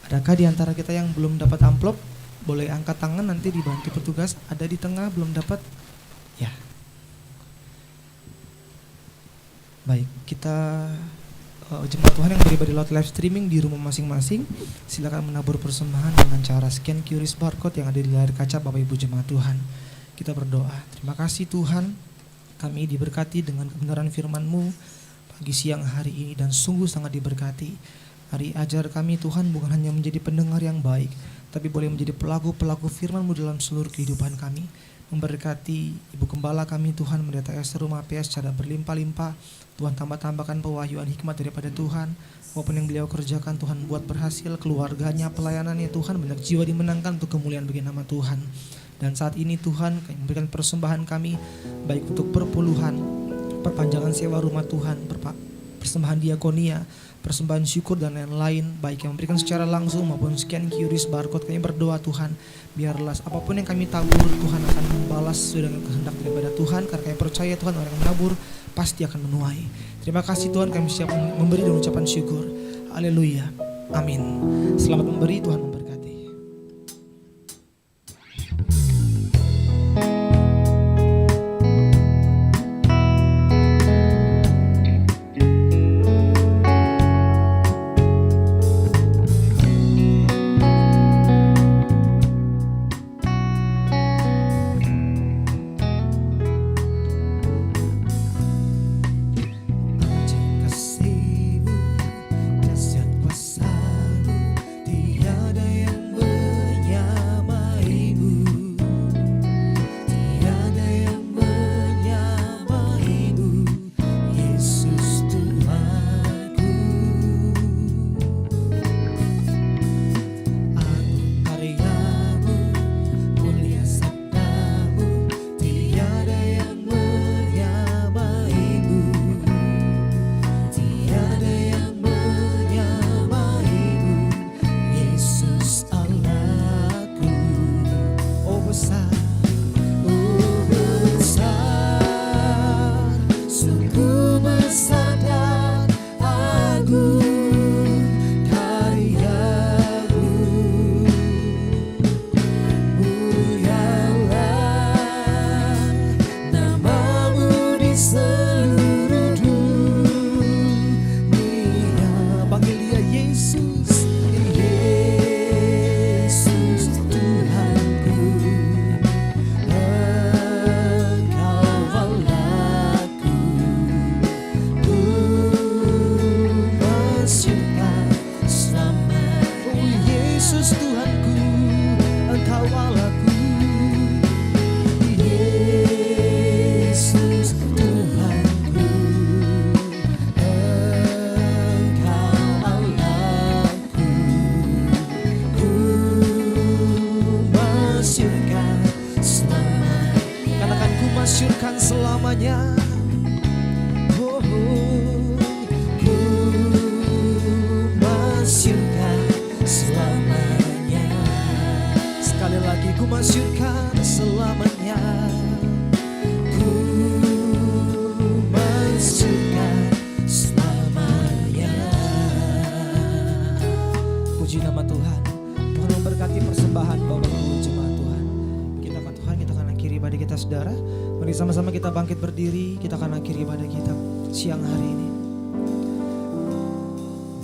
Adakah di antara kita yang belum dapat amplop? Boleh angkat tangan, nanti dibantu petugas. Ada di tengah belum dapat? Ya. Baik, kita jemaat Tuhan yang beribadah lewat live streaming di rumah masing-masing, silakan menabur persembahan dengan cara scan QR barcode yang ada di layar kaca Bapak Ibu jemaat Tuhan. Kita berdoa. Terima kasih Tuhan, kami diberkati dengan kebenaran firman-Mu pagi siang hari ini dan sungguh sangat diberkati. Mari ajar kami Tuhan bukan hanya menjadi pendengar yang baik, tapi boleh menjadi pelaku-pelaku firman-Mu dalam seluruh kehidupan kami. Memberkati Ibu Gembala kami Tuhan, Pendeta Esther Rumah PS secara berlimpah-limpah. Tuhan tambahkan pewahyuan hikmat daripada Tuhan. Apapun yang beliau kerjakan Tuhan buat berhasil, keluarganya, pelayanannya Tuhan, banyak jiwa dimenangkan untuk kemuliaan bagi nama Tuhan. Dan saat ini Tuhan kami memberikan persembahan kami, baik untuk perpuluhan, perpanjangan sewa rumah Tuhan, persembahan diakonia, persembahan syukur dan lain-lain, baik yang memberikan secara langsung maupun scan QR barcode. Kami berdoa Tuhan, biarlah apapun yang kami tabur Tuhan akan membalas sesuai dengan kehendak daripada Tuhan, karena kami percaya Tuhan orang yang menabur pasti akan menuai. Terima kasih Tuhan, kami siap memberi dengan ucapan syukur. Haleluya, amin. Selamat memberi, Tuhan memberkati. Sama-sama kita bangkit berdiri, kita akan akhiri ibadah kita siang hari ini.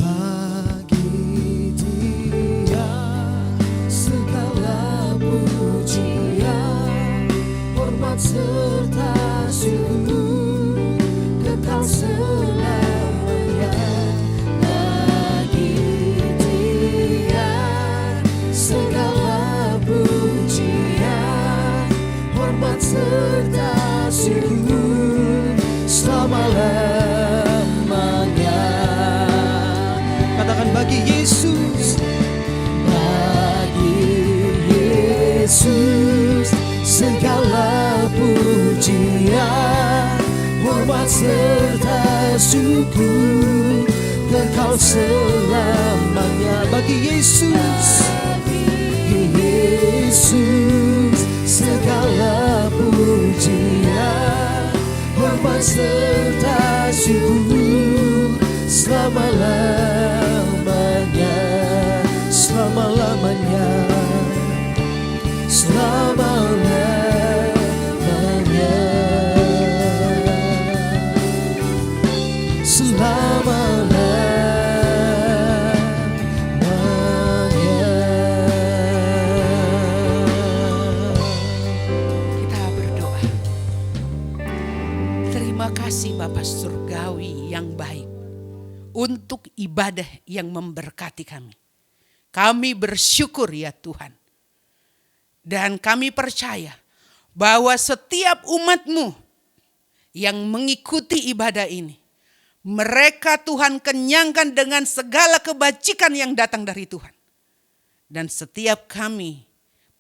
Bagi Dia segala pujian, bagi Yesus. Bagi Yesus segala pujian, hormat serta syukur kekal selamanya. Bagi Yesus, Yesus segala pujian, hormat serta syukur selama-lamanya, selama-lamanya, selama-lamanya, selama-lamanya. Kita berdoa. Terima kasih Bapa Surgawi yang baik untuk ibadah yang memberkati kami. Kami bersyukur ya Tuhan. Dan kami percaya bahwa setiap umat-Mu yang mengikuti ibadah ini, mereka Tuhan kenyangkan dengan segala kebajikan yang datang dari Tuhan. Dan setiap kami,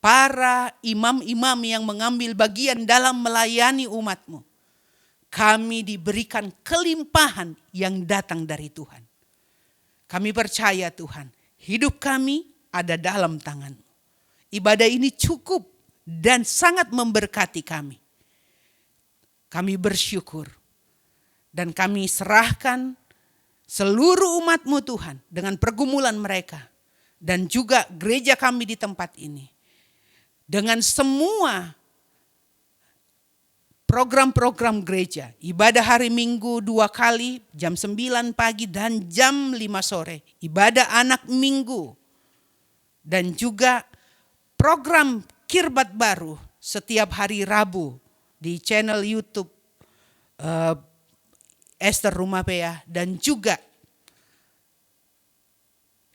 para imam-imam yang mengambil bagian dalam melayani umat-Mu, kami diberikan kelimpahan yang datang dari Tuhan. Kami percaya Tuhan, hidup kami ada dalam tangan-Mu. Ibadah ini cukup dan sangat memberkati kami. Kami bersyukur dan kami serahkan seluruh umat-Mu Tuhan dengan pergumulan mereka dan juga gereja kami di tempat ini. Dengan semua program-program gereja, ibadah hari Minggu 2 kali, jam 9 pagi dan jam 5 sore. Ibadah anak Minggu. Dan juga program Kirbat Baru setiap hari Rabu di channel YouTube Esther Rumapea. Dan juga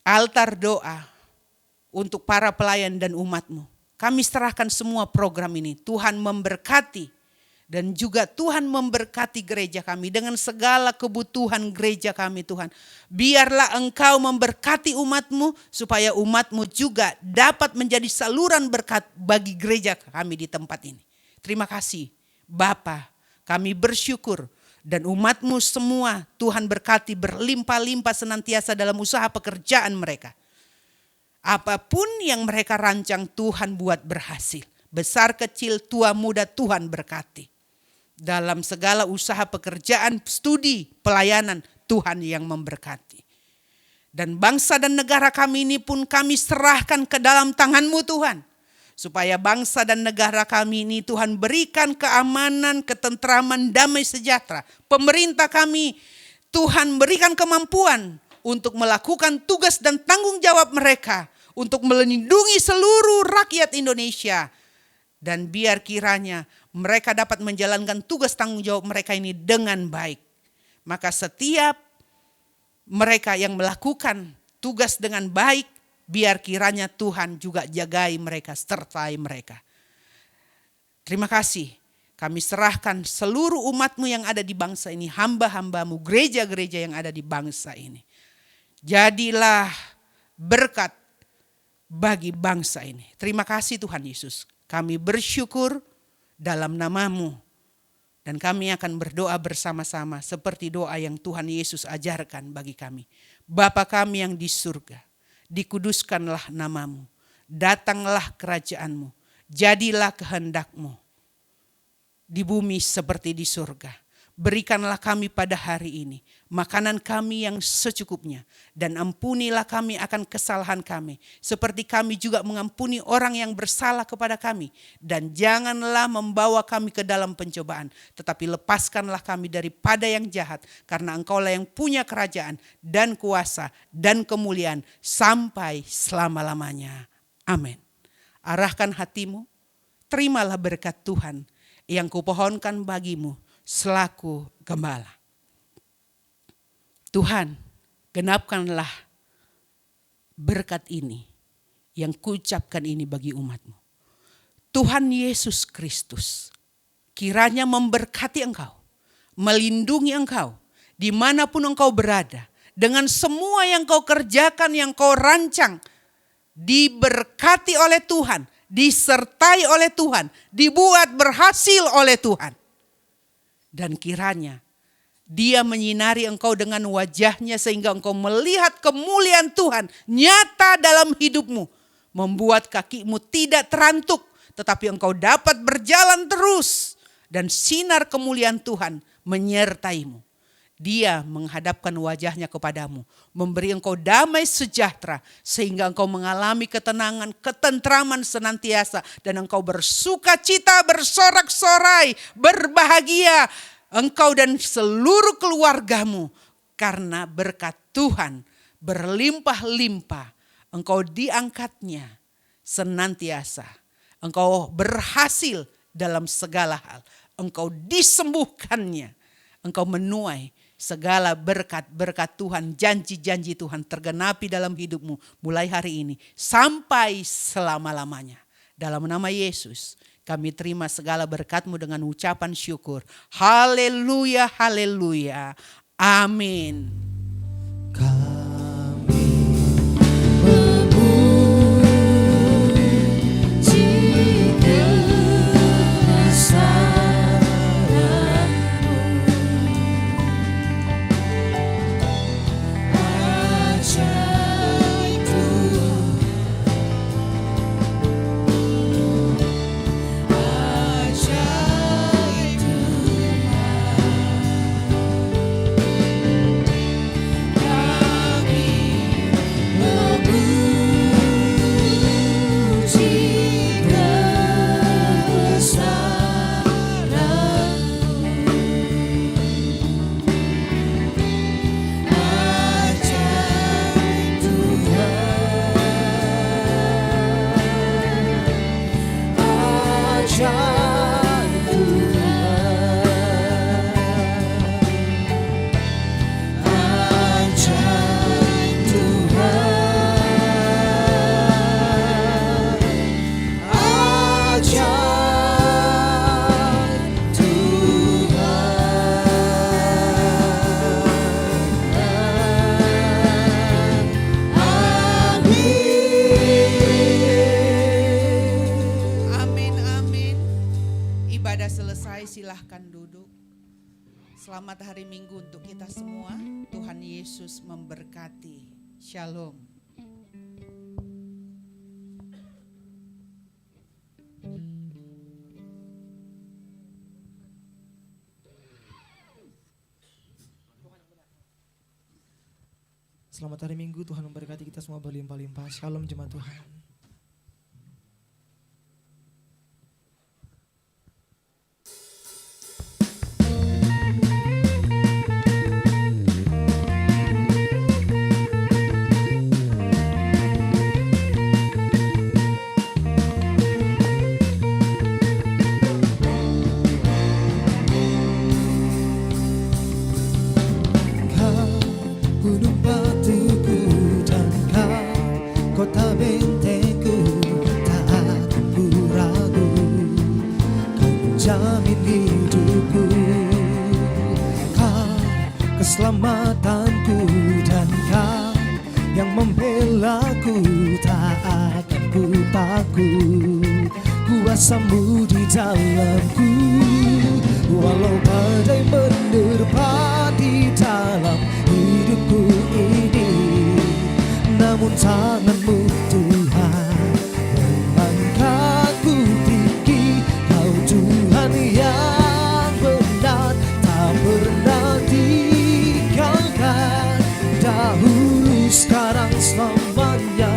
altar doa untuk para pelayan dan umat-Mu. Kami serahkan semua program ini. Tuhan memberkati. Dan juga Tuhan memberkati gereja kami dengan segala kebutuhan gereja kami Tuhan. Biarlah Engkau memberkati umat-Mu supaya umat-Mu juga dapat menjadi saluran berkat bagi gereja kami di tempat ini. Terima kasih Bapa, kami bersyukur dan umat-Mu semua Tuhan berkati berlimpah-limpah senantiasa dalam usaha pekerjaan mereka. Apapun yang mereka rancang Tuhan buat berhasil. Besar kecil tua muda Tuhan berkati. Dalam segala usaha pekerjaan, studi, pelayanan, Tuhan yang memberkati. Dan bangsa dan negara kami ini pun kami serahkan ke dalam tangan-Mu Tuhan. Supaya bangsa dan negara kami ini Tuhan berikan keamanan, ketentraman, damai sejahtera. Pemerintah kami Tuhan berikan kemampuan untuk melakukan tugas dan tanggung jawab mereka. Untuk melindungi seluruh rakyat Indonesia. Dan biar kiranya mereka dapat menjalankan tugas tanggung jawab mereka ini dengan baik. Maka setiap mereka yang melakukan tugas dengan baik, biar kiranya Tuhan juga jagai mereka, sertai mereka. Terima kasih. Kami serahkan seluruh umat-Mu yang ada di bangsa ini, hamba-hamba-Mu, gereja-gereja yang ada di bangsa ini. Jadilah berkat bagi bangsa ini. Terima kasih Tuhan Yesus. Kami bersyukur dalam nama-Mu. Dan kami akan berdoa bersama-sama seperti doa yang Tuhan Yesus ajarkan bagi kami. Bapa kami yang di surga, dikuduskanlah nama-Mu. Datanglah kerajaan-Mu. Jadilah kehendak-Mu. Di bumi seperti di surga. Berikanlah kami pada hari ini makanan kami yang secukupnya. Dan ampunilah kami akan kesalahan kami. Seperti kami juga mengampuni orang yang bersalah kepada kami. Dan janganlah membawa kami ke dalam pencobaan. Tetapi lepaskanlah kami daripada yang jahat. Karena Engkaulah yang punya kerajaan dan kuasa dan kemuliaan sampai selama-lamanya. Amin. Arahkan hatimu, terimalah berkat Tuhan yang kupohonkan bagimu selaku gembala. Tuhan, genapkanlah berkat ini yang kuucapkan ini bagi umat-Mu. Tuhan Yesus Kristus kiranya memberkati engkau, melindungi engkau, dimanapun engkau berada, dengan semua yang kau kerjakan, yang kau rancang, diberkati oleh Tuhan, disertai oleh Tuhan, dibuat berhasil oleh Tuhan. Dan kiranya Dia menyinari engkau dengan wajahnya sehingga engkau melihat kemuliaan Tuhan nyata dalam hidupmu. Membuat kakimu tidak terantuk, tetapi engkau dapat berjalan terus. Dan sinar kemuliaan Tuhan menyertaimu. Dia menghadapkan wajahnya kepadamu, memberi engkau damai sejahtera, sehingga engkau mengalami ketenangan, ketentraman senantiasa, dan engkau bersuka cita, bersorak-sorai, berbahagia, engkau dan seluruh keluargamu, karena berkat Tuhan berlimpah-limpah, engkau diangkatnya senantiasa, engkau berhasil dalam segala hal, engkau disembuhkannya, engkau menuai segala berkat-berkat Tuhan, janji-janji Tuhan tergenapi dalam hidupmu mulai hari ini sampai selama-lamanya. Dalam nama Yesus kami terima segala berkat-Mu dengan ucapan syukur. Haleluya, haleluya. Amin. Silahkan duduk. Selamat hari Minggu untuk kita semua. Tuhan Yesus memberkati. Shalom. Selamat hari Minggu, Tuhan memberkati kita semua berlimpah-limpah. Shalom jemaat Tuhan. Keselamatanku dan Kau yang membelaku, tak akan ku takut. Kuasa-Mu di dalamku, walau badai menerpa di dalam hidupku ini, namun tangan-Mu Tuhan mengangkatku tinggi. Kau Tuhan yang benar, tak pernah dahulu, sekarang, selamanya.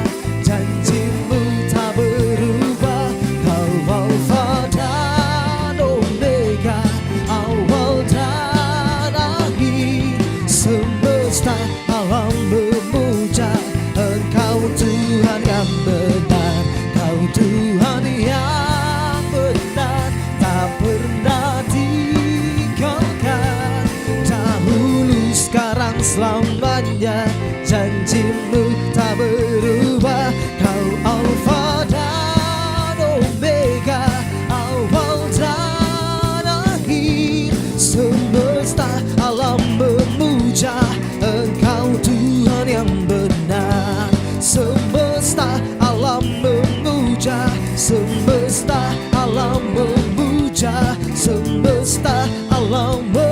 Janji-Mu tak berubah. Kau Alfa dan Omega, awal dan akhir. Semesta alam memuja Engkau Tuhan yang benar. Kau Tuhan yang benar, tak pernah tinggalkan. Dahulu, sekarang, selamanya. Janji-Mu tak berubah. Kau Alfa dan Omega, awal dan akhir. Semesta alam memuja Engkau Tuhan semesta alam memuja, semesta alam memuja.